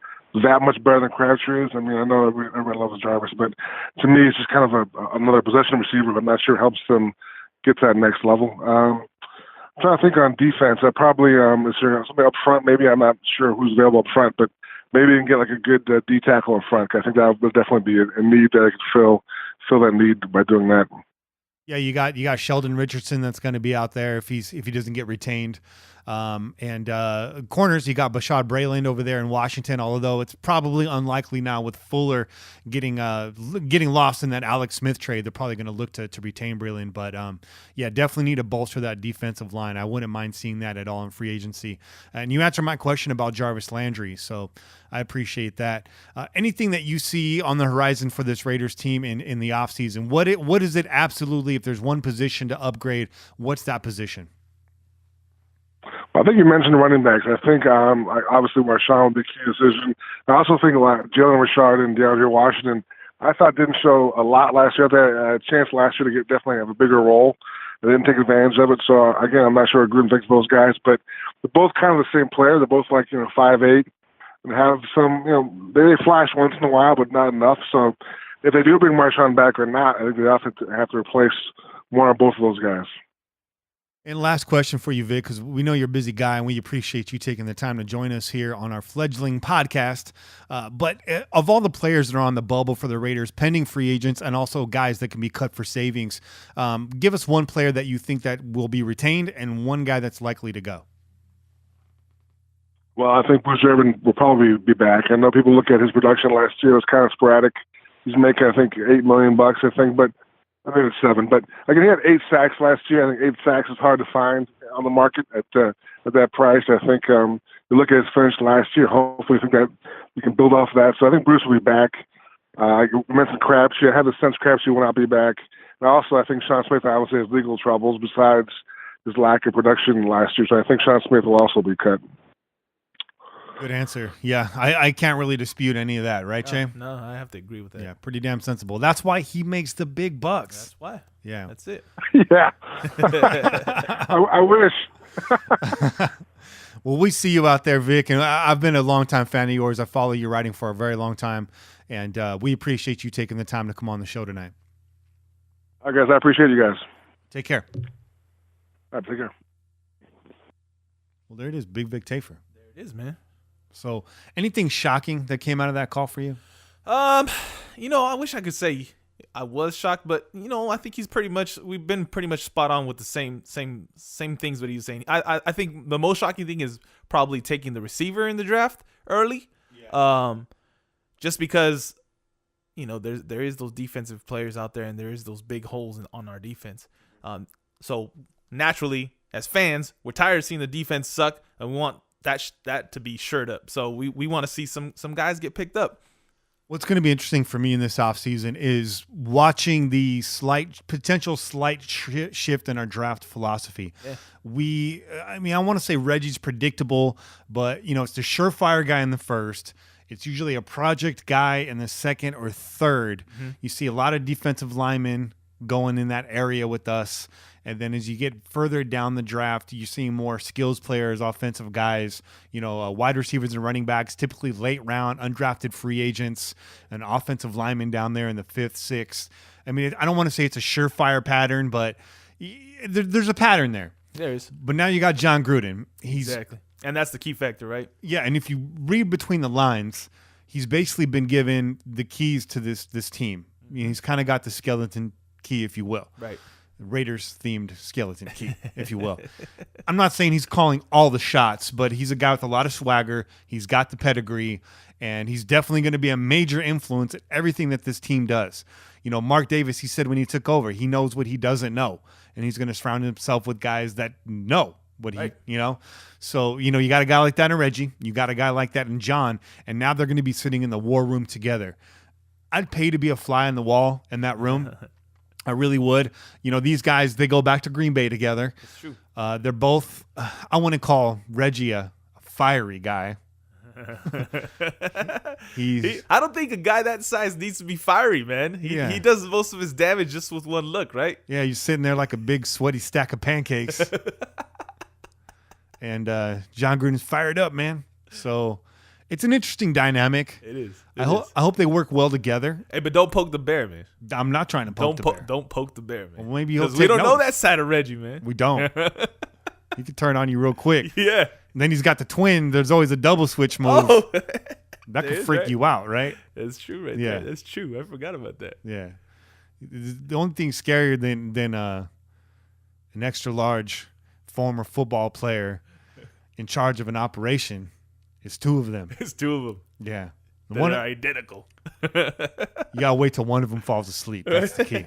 that much better than Crabtree is. I mean, I know everybody loves Jarvis, but to me, it's just kind of another possession receiver, but I'm not sure it helps them get to that next level. I'm trying to think on defense. I probably is there somebody up front? Maybe I'm not sure who's available up front, but maybe you can get like a good D tackle up front. I think that would definitely be a need that I could fill that need by doing that. Yeah, you got Sheldon Richardson that's going to be out there if he doesn't get retained. And corners, you got Bashad Brayland over there in Washington, although it's probably unlikely now with Fuller getting lost in that Alex Smith trade. They're probably going to look to retain Brayland. But yeah, definitely need to bolster that defensive line. I wouldn't mind seeing that at all in free agency. And you answered my question about Jarvis Landry, so I appreciate that. Anything that you see on the horizon for this Raiders team in the offseason? What is it absolutely, if there's one position to upgrade, what's that position? I think you mentioned running backs. I think obviously Marshawn will be a key decision. I also think Jalen Richard and DeAndre Washington, I thought didn't show a lot last year. They had a chance last year to definitely have a bigger role. They didn't take advantage of it. So, again, I'm not sure what Gruden thinks of those guys, but they're both kind of the same player. They're both 5'8", and have some, they flash once in a while, but not enough. So if they do bring Marshawn back or not, I think they have to replace one or both of those guys. And last question for you, Vic, because we know you're a busy guy and we appreciate you taking the time to join us here on our fledgling podcast. But of all the players that are on the bubble for the Raiders, pending free agents and also guys that can be cut for savings, give us one player that you think that will be retained and one guy that's likely to go. Well, I think Bruce Irvin will probably be back. I know people look at his production last year; it was kind of sporadic. He's making, I think, $8 million, I think, but I think it's 7. But again, he had 8 sacks last year. I think 8 sacks is hard to find on the market at that price. I think you look at his finish last year. Hopefully, I think that we can build off that. So I think Bruce will be back. You mentioned Crabtree. I have the sense Crabtree will not be back. And also, I think Sean Smith obviously has legal troubles besides his lack of production last year. So I think Sean Smith will also be cut. Good answer. Yeah, I can't really dispute any of that, right, Jay? No, I have to agree with that. Yeah, pretty damn sensible. That's why he makes the big bucks. That's why. Yeah. That's it. Yeah. I wish. Well, we see you out there, Vic, and I've been a longtime fan of yours. I follow your writing for a very long time, and we appreciate you taking the time to come on the show tonight. All right, guys. I appreciate you guys. Take care. All right, take care. Well, there it is, Big Vic Tafur. There it is, man. So anything shocking that came out of that call for you? I wish I could say I was shocked, but I think we've been pretty much spot on with the same things that he's saying. I think the most shocking thing is probably taking the receiver in the draft early. Yeah. Just because there is those defensive players out there, and there is those big holes on our defense. So naturally, as fans, we're tired of seeing the defense suck, and we want that to be shored up. So we want to see some guys get picked up. What's going to be interesting for me in this offseason is watching the potential slight shift in our draft philosophy. Yeah. I want to say Reggie's predictable, but it's the surefire guy in the first. It's usually a project guy in the second or third. Mm-hmm. You see a lot of defensive linemen going in that area with us. And then as you get further down the draft, you're seeing more skills players, offensive guys, wide receivers and running backs, typically late round, undrafted free agents, and offensive linemen down there in the 5th, 6th. I mean, I don't want to say it's a surefire pattern, but there's a pattern there. There is. But now you got John Gruden. Exactly. And that's the key factor, right? Yeah, and if you read between the lines, he's basically been given the keys to this team. He's kind of got the skeleton key, if you will. Right. Raiders-themed skeleton key, if you will. I'm not saying he's calling all the shots, but he's a guy with a lot of swagger. He's got the pedigree, and he's definitely going to be a major influence at everything that this team does. Mark Davis, he said when he took over, he knows what he doesn't know, and he's going to surround himself with guys that know what right. So, you got a guy like that in Reggie. You got a guy like that in John, and now they're going to be sitting in the war room together. I'd pay to be a fly on the wall in that room. I really would. These guys, they go back to Green Bay together. That's true. They're both, I want to call Reggie a fiery guy. I don't think a guy that size needs to be fiery, man. He does most of his damage just with one look, right? Yeah, you're sitting there like a big sweaty stack of pancakes. And John Gruden's fired up, man. So it's an interesting dynamic. It is. I hope they work well together. Hey, but don't poke the bear, man. I'm not trying to poke the bear. Don't poke the bear, man. Well, maybe we don't know that side of Reggie, man. We don't. He can turn on you real quick. Yeah. And then he's got the twin. There's always a double switch move. Oh. That could freak you out, right? That's true right there. That's true. I forgot about that. Yeah. The only thing scarier than an extra large former football player in charge of an operation is two of them. It's two of them. Yeah. They're identical. You got to wait till one of them falls asleep. That's the key.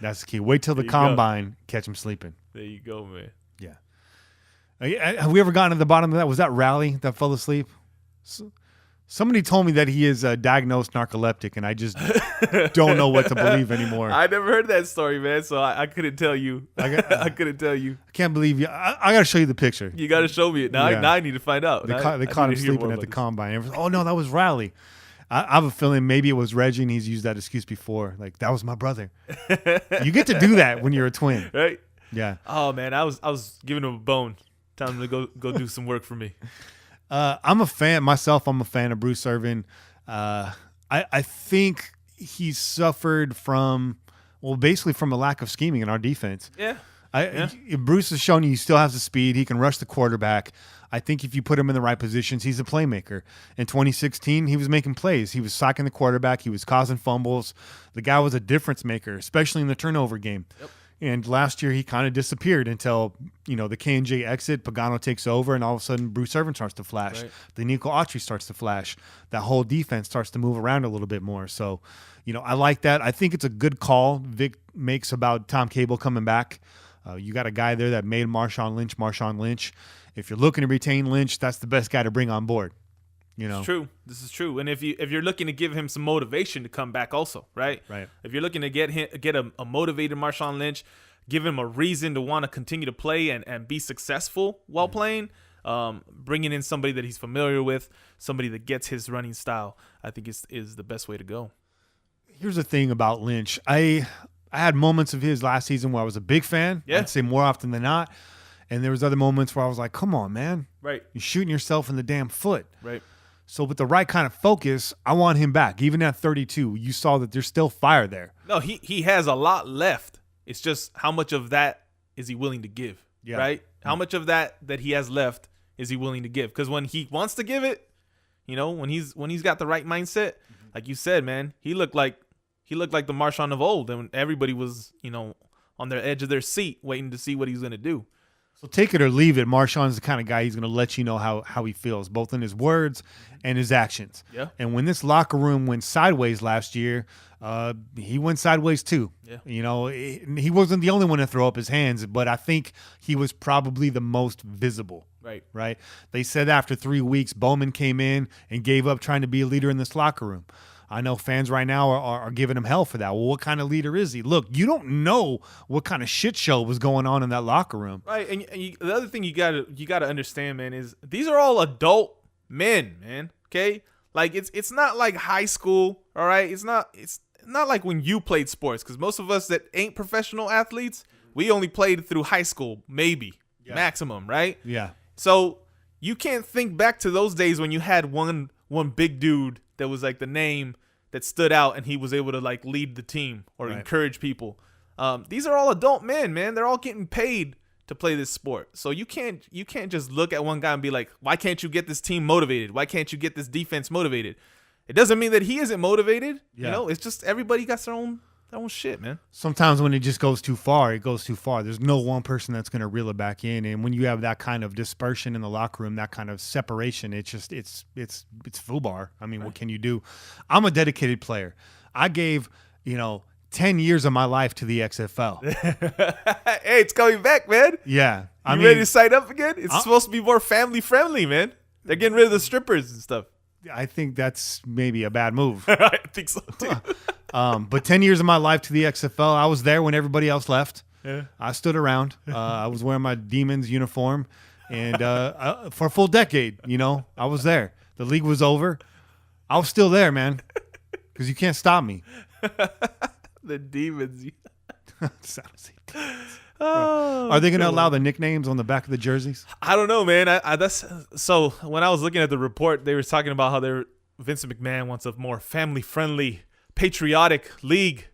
That's the key. Wait till the combine, catch him sleeping. There you go, man. Yeah. Have we ever gotten to the bottom of that? Was that Rally that fell asleep? Somebody told me that he is diagnosed narcoleptic, and I just don't know what to believe anymore. I never heard that story, man, so I couldn't tell you. I couldn't tell you. I can't believe you. I got to show you the picture. You got to show me it. Now I need to find out. They caught him sleeping at the combine. Oh, no, that was Rally. I have a feeling maybe it was Reggie, and he's used that excuse before. Like, that was my brother. You get to do that when you're a twin. Right? Yeah. Oh, man, I was giving him a bone. Telling him to go do some work for me. I'm a fan myself. I'm a fan of Bruce Irvin. I think he's suffered from a lack of scheming in our defense. Yeah. Bruce has shown you he still has the speed. He can rush the quarterback. I think if you put him in the right positions, he's a playmaker. In 2016, he was making plays. He was sacking the quarterback. He was causing fumbles. The guy was a difference maker, especially in the turnover game. Yep. And last year, he kind of disappeared until, the K&J exit, Pagano takes over, and all of a sudden, Bruce Irvin starts to flash. Right. The Nico Autry starts to flash. That whole defense starts to move around a little bit more. So, I like that. I think it's a good call Vic makes about Tom Cable coming back. You got a guy there that made Marshawn Lynch. If you're looking to retain Lynch, that's the best guy to bring on board. It's true. This is true. And if you're looking to give him some motivation to come back also, right? Right. If you're looking to get a motivated Marshawn Lynch, give him a reason to want to continue to play and be successful while playing, bringing in somebody that he's familiar with, somebody that gets his running style, I think is the best way to go. Here's the thing about Lynch. I had moments of his last season where I was a big fan. Yeah. I'd say more often than not. And there was other moments where I was like, come on, man. Right. You're shooting yourself in the damn foot. Right. So with the right kind of focus, I want him back. Even at 32, you saw that there's still fire there. No, he has a lot left. It's just how much of that is he willing to give, right? How much of that he has left is he willing to give? Because when he wants to give it, when he's got the right mindset, like you said, man, he looked like the Marshawn of old, and everybody was, on their edge of their seat waiting to see what he's going to do. So take it or leave it, Marshawn's the kind of guy he's going to let you know how he feels, both in his words and his actions. Yeah. And when this locker room went sideways last year, he went sideways too. Yeah. He wasn't the only one to throw up his hands, but I think he was probably the most visible. Right. They said after 3 weeks, Bowman came in and gave up trying to be a leader in this locker room. I know fans right now are giving him hell for that. Well, what kind of leader is he? Look, you don't know what kind of shit show was going on in that locker room. Right, and the other thing you gotta understand, man, is these are all adult men, man. Okay, like it's not like high school. All right, it's not like when you played sports, because most of us that ain't professional athletes, we only played through high school, maybe maximum, right? Yeah. So you can't think back to those days when you had one big dude that was like the name that stood out, and he was able to like lead the team or encourage people. These are all adult men, man. They're all getting paid to play this sport. So you can't just look at one guy and be like, why can't you get this team motivated? Why can't you get this defense motivated? It doesn't mean that he isn't motivated. Yeah. It's just everybody got their own shit, man. Sometimes when it just goes too far, it goes too far. There's no one person that's going to reel it back in. And when you have that kind of dispersion in the locker room, that kind of separation, it's FUBAR. I mean, What can you do? I'm a dedicated player. I gave, 10 years of my life to the XFL. Hey, it's coming back, man. Yeah. You ready to sign up again? It's supposed to be more family friendly, man. They're getting rid of the strippers and stuff. I think that's maybe a bad move. I think so too. But 10 years of my life to the XFL, I was there when everybody else left. Yeah. I stood around. I was wearing my Demons uniform. And for a full decade, I was there. The league was over. I was still there, man, because you can't stop me. The Demons. Oh, are they going to allow the nicknames on the back of the jerseys? I don't know, man. So when I was looking at the report, they were talking about how Vincent McMahon wants a more family-friendly, patriotic league.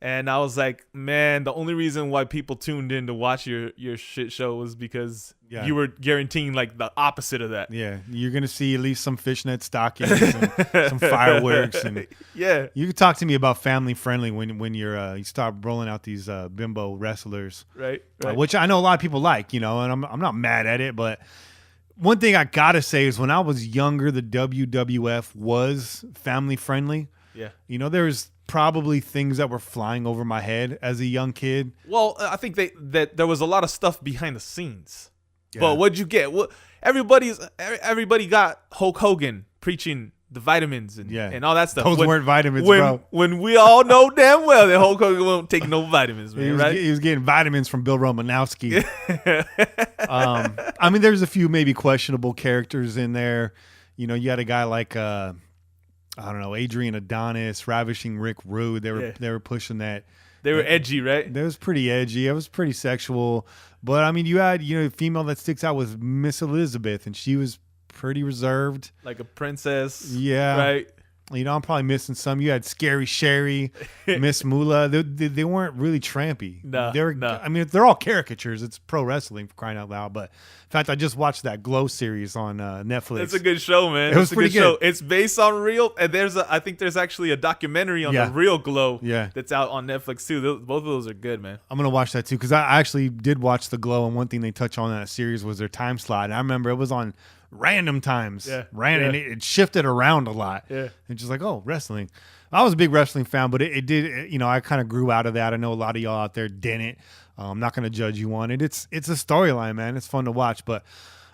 And I was like, man, the only reason why people tuned in to watch your shit show was because you were guaranteeing like the opposite of that. Yeah, you're gonna see at least some fishnet stockings, and some fireworks, and yeah. You can talk to me about family friendly when you start rolling out these bimbo wrestlers, right. Which I know a lot of people like, and I'm not mad at it, but one thing I gotta say is when I was younger, the WWF was family friendly. Yeah, there's probably things that were flying over my head as a young kid. Well, I think that there was a lot of stuff behind the scenes. Yeah. But what'd you get? Everybody got Hulk Hogan preaching the vitamins and all that stuff. Those weren't vitamins, bro. When we all know damn well that Hulk Hogan won't take no vitamins, man, right? He was getting vitamins from Bill Romanowski. I mean, there's a few maybe questionable characters in there. You had a guy like I don't know, Adrian Adonis, Ravishing Rick Rude. They were pushing that. They were edgy, right? That was pretty edgy. It was pretty sexual. But I mean, you had a female that sticks out was Miss Elizabeth, and she was pretty reserved, like a princess. Yeah, right. I'm probably missing some. You had Scary Sherry, Miss Moolah. They weren't really trampy. No. I mean, they're all caricatures. It's pro wrestling, for crying out loud. But in fact, I just watched that Glow series on Netflix. It's a good show, man. It was pretty good. Show. It's based on real, and I think there's actually a documentary on the real Glow. Yeah. That's out on Netflix too. Both of those are good, man. I'm gonna watch that too because I actually did watch the Glow, and one thing they touch on in that series was their time slot. And I remember it was on random times. And it shifted around a lot. Yeah. And just like, oh, wrestling. I was a big wrestling fan, but it did, I kind of grew out of that. I know a lot of y'all out there didn't. I'm not going to judge you on it. It's a storyline, man. It's fun to watch, but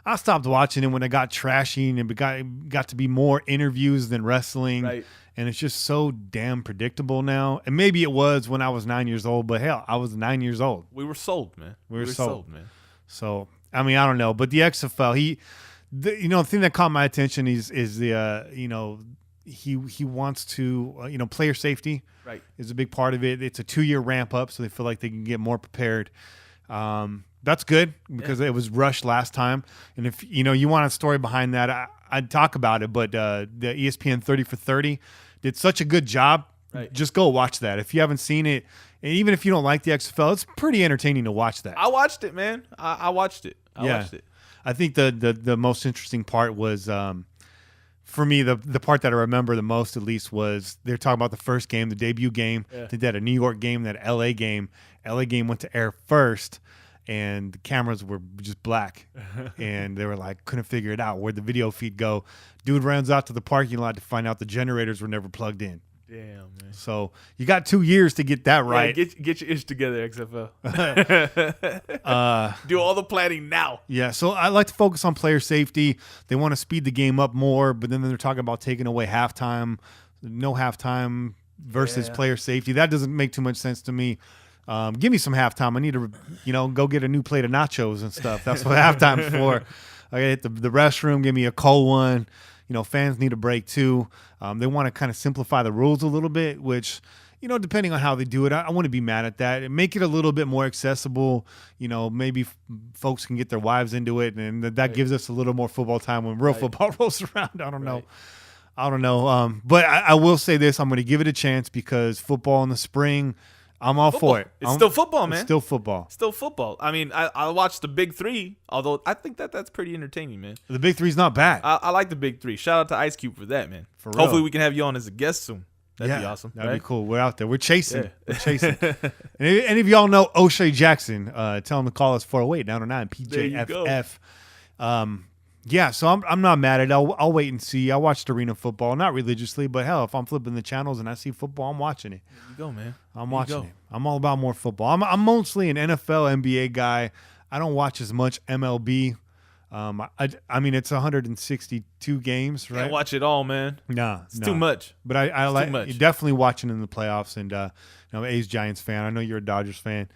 I stopped watching it when it got trashy and it got to be more interviews than wrestling. Right. And it's just so damn predictable now. And maybe it was when I was 9 years old, but hell, I was 9 years old. We were sold, man. We were sold, man. So, I mean, I don't know, but the XFL, the thing that caught my attention is the he wants to player safety is a big part of it. It's a 2-year ramp up, so they feel like they can get more prepared. That's good because it was rushed last time. And if you want a story behind that, I'd talk about it. But the ESPN 30 for 30 did such a good job. Right. Just go watch that if you haven't seen it. And even if you don't like the XFL, it's pretty entertaining to watch that. I watched it, man. I watched it. I watched it. I think the most interesting part was for me, the part that I remember the most, at least, was they're talking about the first game, the debut game. Yeah. They did a New York game, that LA game. LA game went to air first, and the cameras were just black. And they were like, couldn't figure it out. Where'd the video feed go? Dude runs out to the parking lot to find out the generators were never plugged in. Damn, man. So you got 2 years to get that right. Yeah, get your ish together, XFL. Do all the planning now. Yeah, so I like to focus on player safety. They want to speed the game up more, but then they're talking about taking away halftime, no halftime versus player safety. That doesn't make too much sense to me. Give me some halftime. I need to, go get a new plate of nachos and stuff. That's what halftime's for. I gotta hit the restroom. Give me a cold one. Fans need a break too. They want to kind of simplify the rules a little bit, which, depending on how they do it, I wouldn't be mad at that. And make it a little bit more accessible. Maybe folks can get their wives into it, and that gives us a little more football time when real football rolls around. I don't know. But I will say this. I'm going to give it a chance because football in the spring, I'm all for it. It's still football, man. It's still football. Still football. I mean, I watched the Big Three, although I think that's pretty entertaining, man. The Big Three's not bad. I like the Big Three. Shout out to Ice Cube for that, man. For real. Hopefully we can have you on as a guest soon. That'd be awesome. That'd be cool. We're out there. We're chasing. Yeah. We're chasing. And any of y'all know O'Shea Jackson, tell him to call us 408-909 PJFF. Yeah, so I'm not mad at it. I'll wait and see. I watched arena football, not religiously, but hell, if I'm flipping the channels and I see football, I'm watching it. There you go, man. I'm watching it. I'm all about more football. I'm mostly an NFL, NBA guy. I don't watch as much MLB. I mean, it's 162 games, right? Can't watch it all, man. Nah, it's too much. But I like definitely watching in the playoffs, and I'm an A's Giants fan. I know you're a Dodgers fan.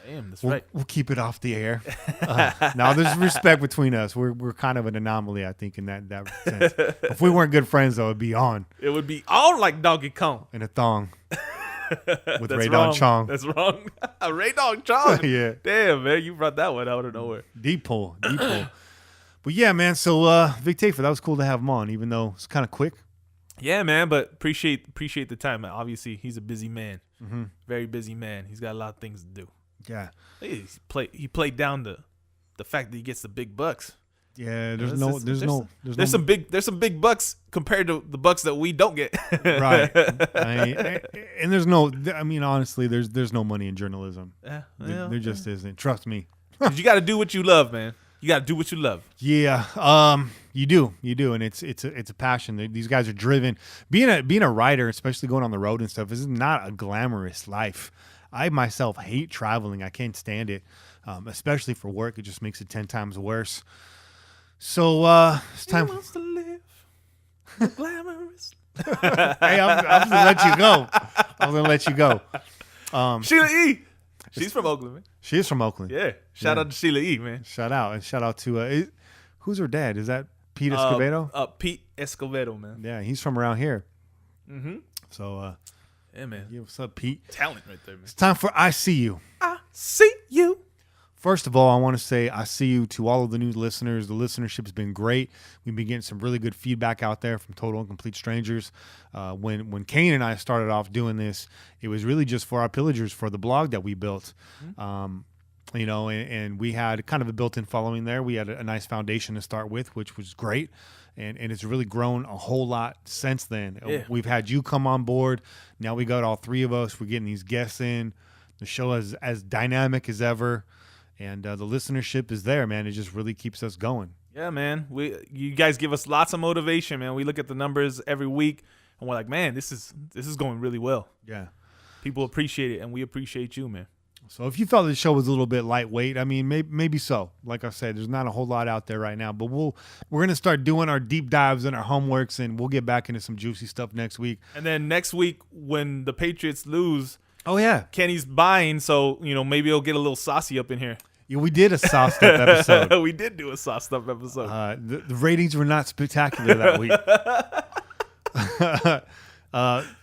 I am. That's right. We'll keep it off the air. Now there's respect between us. We're kind of an anomaly, I think, in that sense. If we weren't good friends, though, it'd be on. It would be on like Donkey Kong in a thong with Ray Dong Chong. That's wrong. Ray Dong Chong. Yeah. Damn, man, you brought that one out of nowhere. Deep pull. But yeah, man. So Vic Tafur, that was cool to have him on, even though it's kind of quick. Yeah, man, but appreciate the time. Obviously, he's a busy man. Mm-hmm. Very busy man. He's got a lot of things to do. Yeah, he played down the fact that he gets the big bucks. Yeah, there's some big bucks compared to the bucks that we don't get. Right. And there's no. I mean, honestly, there's no money in journalism. Yeah, there just isn't. Trust me. You got to do what you love, man. You got to do what you love. Yeah, you do, and it's a passion. These guys are driven. Being a writer, especially going on the road and stuff, is not a glamorous life. I myself hate traveling. I can't stand it, especially for work. It just makes it 10 times worse. So it's time. He wants to live glamorous. Hey, I'm gonna let you go. I'm gonna let you go. Sheila E. She's from Oakland, man. She is from Oakland. Yeah. Shout out to Sheila E, man. Shout out to who's her dad? Is that Pete Escobedo? Pete Escobedo, man. Yeah, he's from around here. Mm-hmm. So yeah, man. Yeah, what's up, Pete? Talent right there, man. It's time for I See You. I see you. First of all, I want to say I see you to all of the new listeners. The listenership's been great. We've been getting some really good feedback out there from total and complete strangers. When Kane and I started off doing this, it was really just for our pillagers, for the blog that we built. Mm-hmm. And we had kind of a built-in following there. We had a nice foundation to start with, which was great. And it's really grown a whole lot since then. Yeah. We've had you come on board. Now we got all three of us. We're getting these guests in. The show is as dynamic as ever. And the listenership is there, man. It just really keeps us going. Yeah, man. You guys give us lots of motivation, man. We look at the numbers every week, and we're like, man, this is going really well. Yeah. People appreciate it, and we appreciate you, man. So if you felt the show was a little bit lightweight, I mean, maybe so. Like I said, there's not a whole lot out there right now, but we're going to start doing our deep dives and our homeworks, and we'll get back into some juicy stuff next week. And then next week when the Patriots lose, oh yeah, Kenny's buying, so maybe he'll get a little saucy up in here. Yeah, we did a sauced up episode. We did do a sauced up episode. The ratings were not spectacular that week.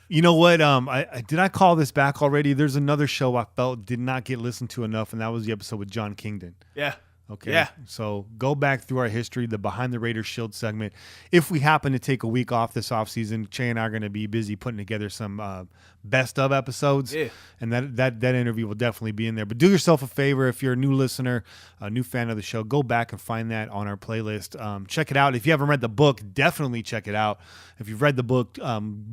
You know what? Did I call this back already? There's another show I felt did not get listened to enough, and that was the episode with John Kingdon. Yeah. Okay. Yeah. So go back through our history, the Behind the Raiders Shield segment. If we happen to take a week off this offseason, Che and I are going to be busy putting together some best of episodes. Yeah. And that interview will definitely be in there. But do yourself a favor. If you're a new listener, a new fan of the show, go back and find that on our playlist. Check it out. If you haven't read the book, definitely check it out. If you've read the book,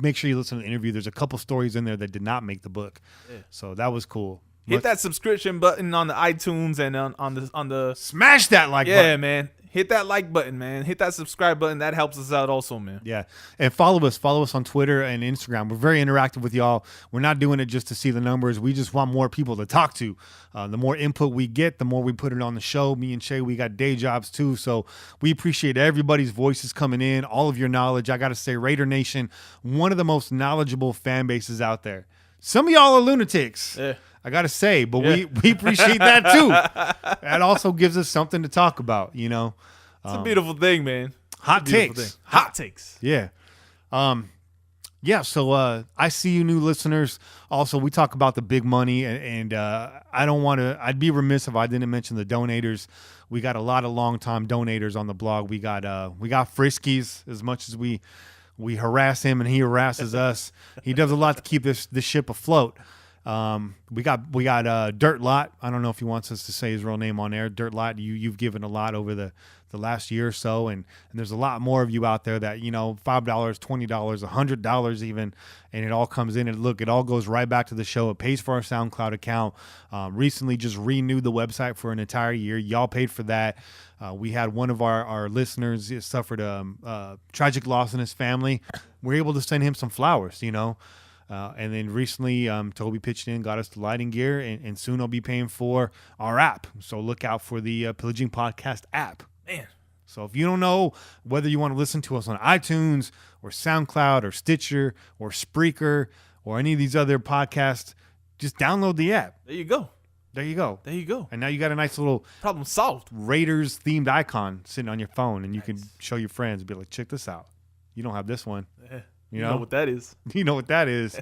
make sure you listen to the interview. There's a couple stories in there that did not make the book. Yeah. So that was cool. Hit that subscription button on the iTunes and on the smash that like button. Yeah, man. Hit that like button, man. Hit that subscribe button. That helps us out also, man. Yeah. And follow us on Twitter and Instagram. We're very interactive with y'all. We're not doing it just to see the numbers. We just want more people to talk to. The more input we get, the more we put it on the show. Me and Che, we got day jobs too. So we appreciate everybody's voices coming in, all of your knowledge. I got to say, Raider Nation, one of the most knowledgeable fan bases out there. Some of y'all are lunatics. Yeah. I got to say, but we appreciate that too. That also gives us something to talk about, you know. It's a beautiful thing, man. Hot takes. Hot takes. Yeah. Yeah, so I see you new listeners. Also, we talk about the big money, and I don't want to – I'd be remiss if I didn't mention the donators. We got a lot of long-time donators on the blog. We got Friskies. As much as we harass him and he harasses us, he does a lot to keep this ship afloat. We got Dirt Lot. I don't know if he wants us to say his real name on air. Dirt Lot, you've given a lot over the last year or so, and there's a lot more of you out there that, you know, $5, $20, $100 even, and it all comes in. And look, it all goes right back to the show. It pays for our SoundCloud account. Recently just renewed the website for an entire year. Y'all paid for that. We had one of our listeners suffered a tragic loss in his family. We're able to send him some flowers, you know. And then recently, Toby pitched in, got us the lighting gear, and soon I'll be paying for our app. So look out for the Pillaging Podcast app. Man. So if you don't know whether you want to listen to us on iTunes or SoundCloud or Stitcher or Spreaker or any of these other podcasts, just download the app. There you go. There you go. There you go. And now you got a nice little problem solved Raiders-themed icon sitting on your phone, and you can show your friends and be like, check this out. You don't have this one. Yeah. You know what that is. You know what that is.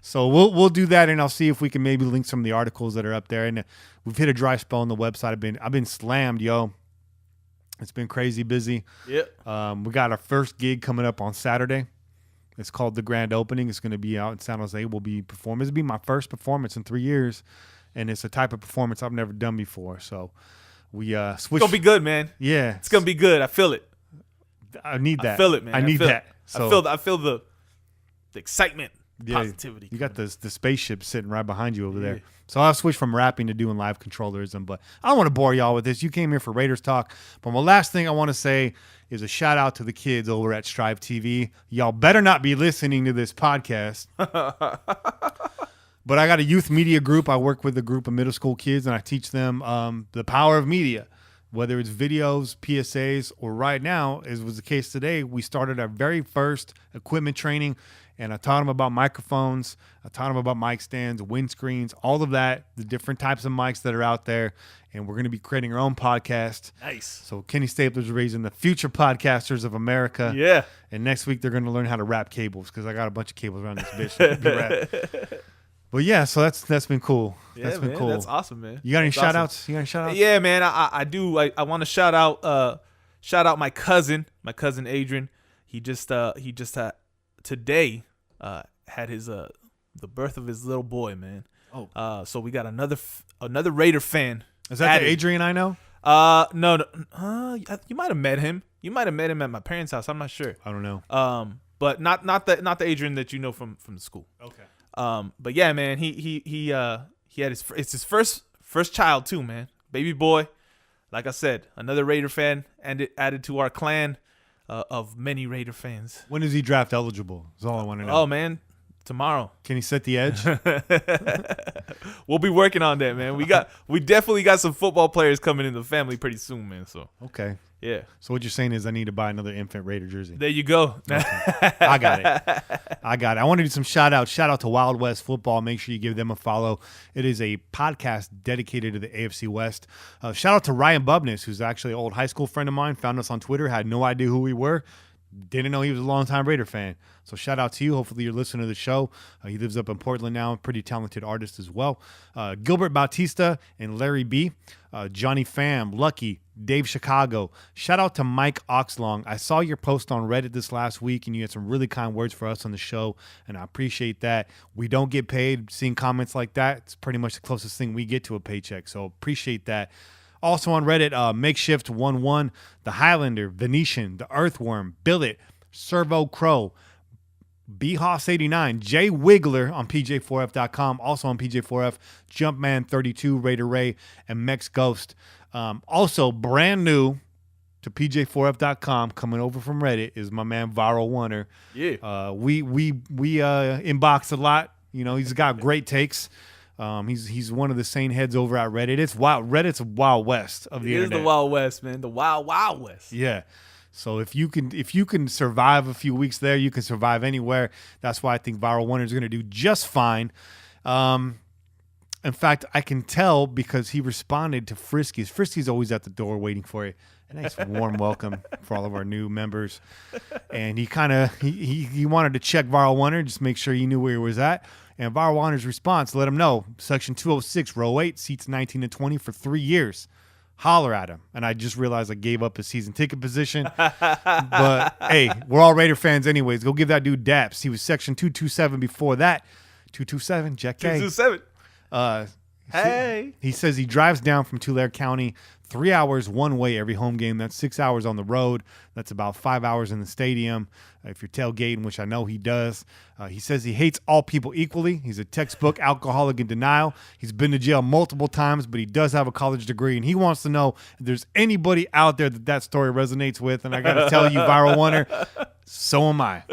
So we'll do that, and I'll see if we can maybe link some of the articles that are up there. And we've hit a dry spell on the website. I've been slammed, yo. It's been crazy busy. Yep. We got our first gig coming up on Saturday. It's called The Grand Opening. It's going to be out in San Jose. We'll be performing. This will be my first performance in 3 years, and it's a type of performance I've never done before. So we switched. It's going to be good, man. Yeah. It's going to be good. I feel it. I need that. I feel it, man. I need that. So, I feel the excitement, positivity. You got the spaceship sitting right behind you over there. So I'll switch from rapping to doing live controllerism, but I don't want to bore y'all with this. You came here for Raiders Talk. But my last thing I want to say is a shout out to the kids over at Strive TV. Y'all better not be listening to this podcast. But I got a youth media group. I work with a group of middle school kids, and I teach them the power of media, whether it's videos, PSAs, or right now, as was the case today, we started our very first equipment training. And I taught them about microphones. I taught them about mic stands, windscreens, all of that, the different types of mics that are out there. And we're going to be creating our own podcast. Nice. So Kenny Stapler's raising the future podcasters of America. Yeah. And next week they're going to learn how to wrap cables because I got a bunch of cables around this bitch. But yeah, so that's been cool. Yeah, that's been cool. That's awesome, man. You got any that's shout outs? awesome. You got any shout outs? Yeah, man. I do. I want to shout out my cousin Adrian. He just today had his the birth of his little boy, man. Oh. So we got another Raider fan. Is that the Adrian I know? No. You might have met him. You might have met him at my parents' house. I'm not sure. I don't know. But not the Adrian that you know from the school. Okay. But yeah, man, he had it's his first child too, man. Baby boy. Like I said, another Raider fan and it added to our clan of many Raider fans. When is he draft eligible? Is all I want to know. Oh man, tomorrow. Can he set the edge? We'll be working on that, man. We definitely got some football players coming in the family pretty soon, man. So okay. Yeah. So what you're saying is I need to buy another infant Raider jersey. There you go. Okay. I got it. I want to do some shout outs. Shout out to Wild West Football. Make sure you give them a follow. It is a podcast dedicated to the AFC West. Shout out to Ryan Bubness, who's actually an old high school friend of mine. Found us on Twitter. Had no idea who we were. Didn't know he was a longtime Raider fan. So shout out to you. Hopefully you're listening to the show. He lives up in Portland now. Pretty talented artist as well. Gilbert Bautista and Larry B. Johnny Pham, Lucky, Dave Chicago. Shout out to Mike Oxlong. I saw your post on Reddit this last week, and you had some really kind words for us on the show, and I appreciate that. We don't get paid. Seeing comments like that, it's pretty much the closest thing we get to a paycheck, so appreciate that. Also on Reddit, Makeshift11, The Highlander, Venetian, The Earthworm, Billet, Servo Crow, BHoss89, Jay Wiggler on PJ4F.com, also on PJ4F, Jumpman32, Raider Ray, and Mex Ghost. Also brand new to PJ4F.com, coming over from Reddit, is my man Viral Wonder. Yeah. We inbox a lot. You know, he's got great takes. He's one of the sane heads over at Reddit. It's wild. Reddit's a wild west of the internet. It is the Wild West, man. The Wild West. Yeah. So if you can survive a few weeks there, you can survive anywhere. That's why I think Viral Wonder is going to do just fine. In fact, I can tell because he responded to Frisky's. Frisky's always at the door waiting for you. A nice warm welcome for all of our new members. And he wanted to check Viral Wonder, just make sure he knew where he was at. And Viral Wonder's response let him know, Section 206, Row 8, seats 19 and 20 for 3 years. Holler at him. And I just realized I gave up his season ticket position. But, hey, we're all Raider fans anyways. Go give that dude daps. He was Section 227 before that. 227, Jack K. 227. Hey. He says he drives down from Tulare County 3 hours one way every home game. That's 6 hours on the road. That's about 5 hours in the stadium. If you're tailgating, which I know he does. He says he hates all people equally. He's a textbook alcoholic in denial. He's been to jail multiple times, but he does have a college degree, and he wants to know if there's anybody out there that story resonates with. And I got to tell you, Viral Wonder, so am I.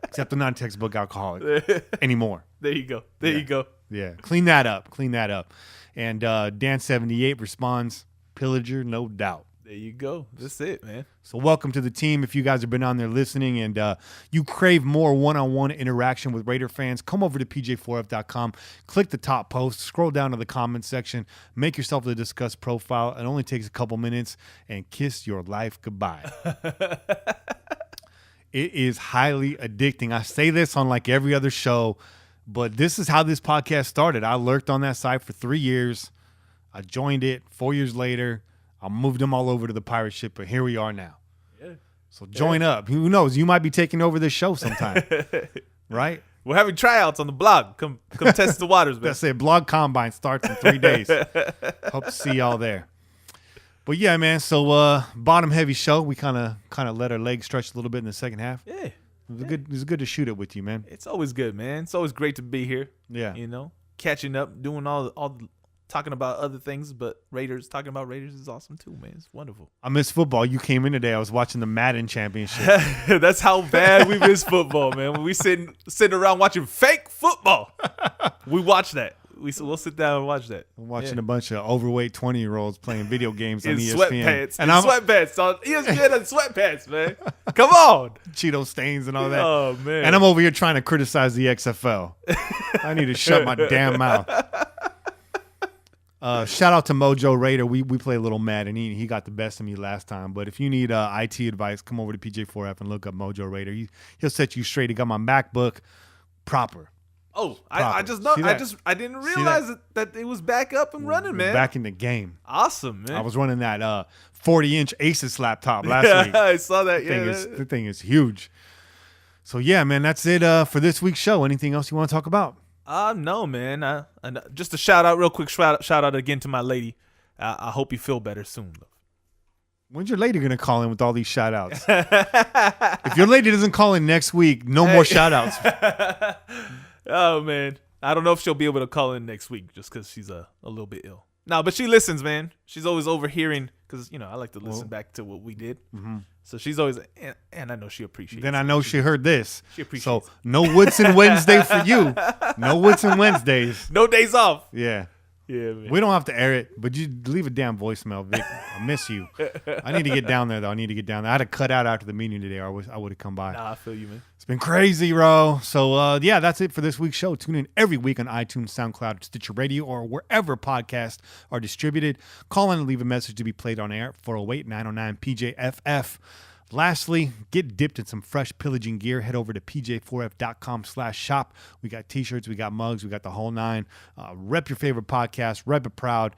Except I'm not a textbook alcoholic anymore. There you go. There you go. Yeah, clean that up. And Dan78 responds, Pillager, no doubt. There you go. That's it, man. So welcome to the team. If you guys have been on there listening and you crave more one-on-one interaction with Raider fans, come over to PJ4F.com, click the top post, scroll down to the comments section, make yourself a Discuss profile. It only takes a couple minutes, and kiss your life goodbye. It is highly addicting. I say this on like every other show, but this is how this podcast started. I lurked on that site for 3 years. I joined it 4 years later. I moved them all over to the pirate ship, but here we are now. Yeah. So join up. Who knows? You might be taking over this show sometime, right? We're having tryouts on the blog. Come test the waters, man. That's it. Blog Combine starts in 3 days. Hope to see y'all there. But yeah, man. So bottom heavy show. We kind of let our legs stretch a little bit in the second half. Yeah. It was good to shoot it with you, man. It's always good, man. It's always great to be here. Yeah. You know, catching up, doing all the talking about other things, but talking about Raiders is awesome too, man. It's wonderful. I miss football. You came in today. I was watching the Madden championship. That's how bad we miss football, man. When we sitting around watching fake football, we watch that. We'll sit down and watch that. I'm watching a bunch of overweight 20-year-olds playing video games on ESPN. Sweatpants. And sweatpants. On ESPN and sweatpants, man. Come on. Cheeto stains and all that. Oh, man. And I'm over here trying to criticize the XFL. I need to shut my damn mouth. Shout out to Mojo Raider. We play a little mad, and he got the best of me last time. But if you need IT advice, come over to PJ4F and look up Mojo Raider. He'll set you straight. He got my MacBook proper. Oh, I didn't realize that it was back up and running, man. Back in the game. Awesome, man. I was running that 40-inch Asus laptop last week. I saw that. The thing is huge. So yeah, man, that's it for this week's show. Anything else you want to talk about? No, man. Just a shout out, real quick. Shout out again to my lady. I hope you feel better soon, though. When's your lady gonna call in with all these shout outs? If your lady doesn't call in next week, no more shout outs. Oh, man. I don't know if she'll be able to call in next week just because she's a little bit ill. No, but she listens, man. She's always overhearing because, I like to listen back to what we did. Mm-hmm. So she's always, and I know she appreciates it. Then I know she heard this. She appreciates it. So no Woodson Wednesday for you. No Woodson Wednesdays. No days off. Yeah. Yeah, man. We don't have to air it, but you leave a damn voicemail, Vic. I miss you. I need to get down there, though. I had to cut out after the meeting today, or I would have come by. Nah, I feel you, man. It's been crazy, bro. So, yeah, that's it for this week's show. Tune in every week on iTunes, SoundCloud, Stitcher Radio, or wherever podcasts are distributed. Call in and leave a message to be played on air, 408-909-PJFF. Lastly, get dipped in some fresh Pillaging gear. Head over to pj4f.com/shop. We got t-shirts, we got mugs, we got the whole nine. Rep your favorite podcast, rep it proud.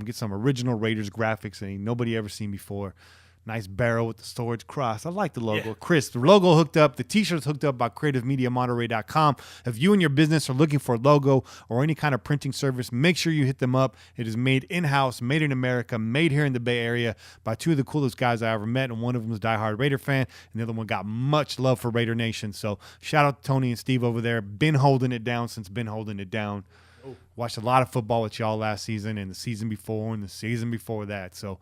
Get some original Raiders graphics that ain't nobody ever seen before. Nice barrel with the swords crossed. I like the logo. Yeah. Chris, the logo hooked up. The t-shirt's hooked up by creativemediamonterey.com. If you and your business are looking for a logo or any kind of printing service, make sure you hit them up. It is made in-house, made in America, made here in the Bay Area by two of the coolest guys I ever met, and one of them is a diehard Raider fan, and the other one got much love for Raider Nation. So shout out to Tony and Steve over there. Been holding it down since been holding it down. Watched a lot of football with y'all last season and the season before and the season before that. So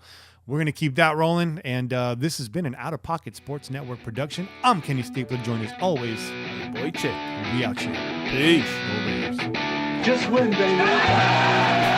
we're going to keep that rolling. And this has been an Out of Pocket Sports Network production. I'm Kenny Stapler, joined as always Boy Chick. We out here. Peace. Go Raiders. Just win, baby.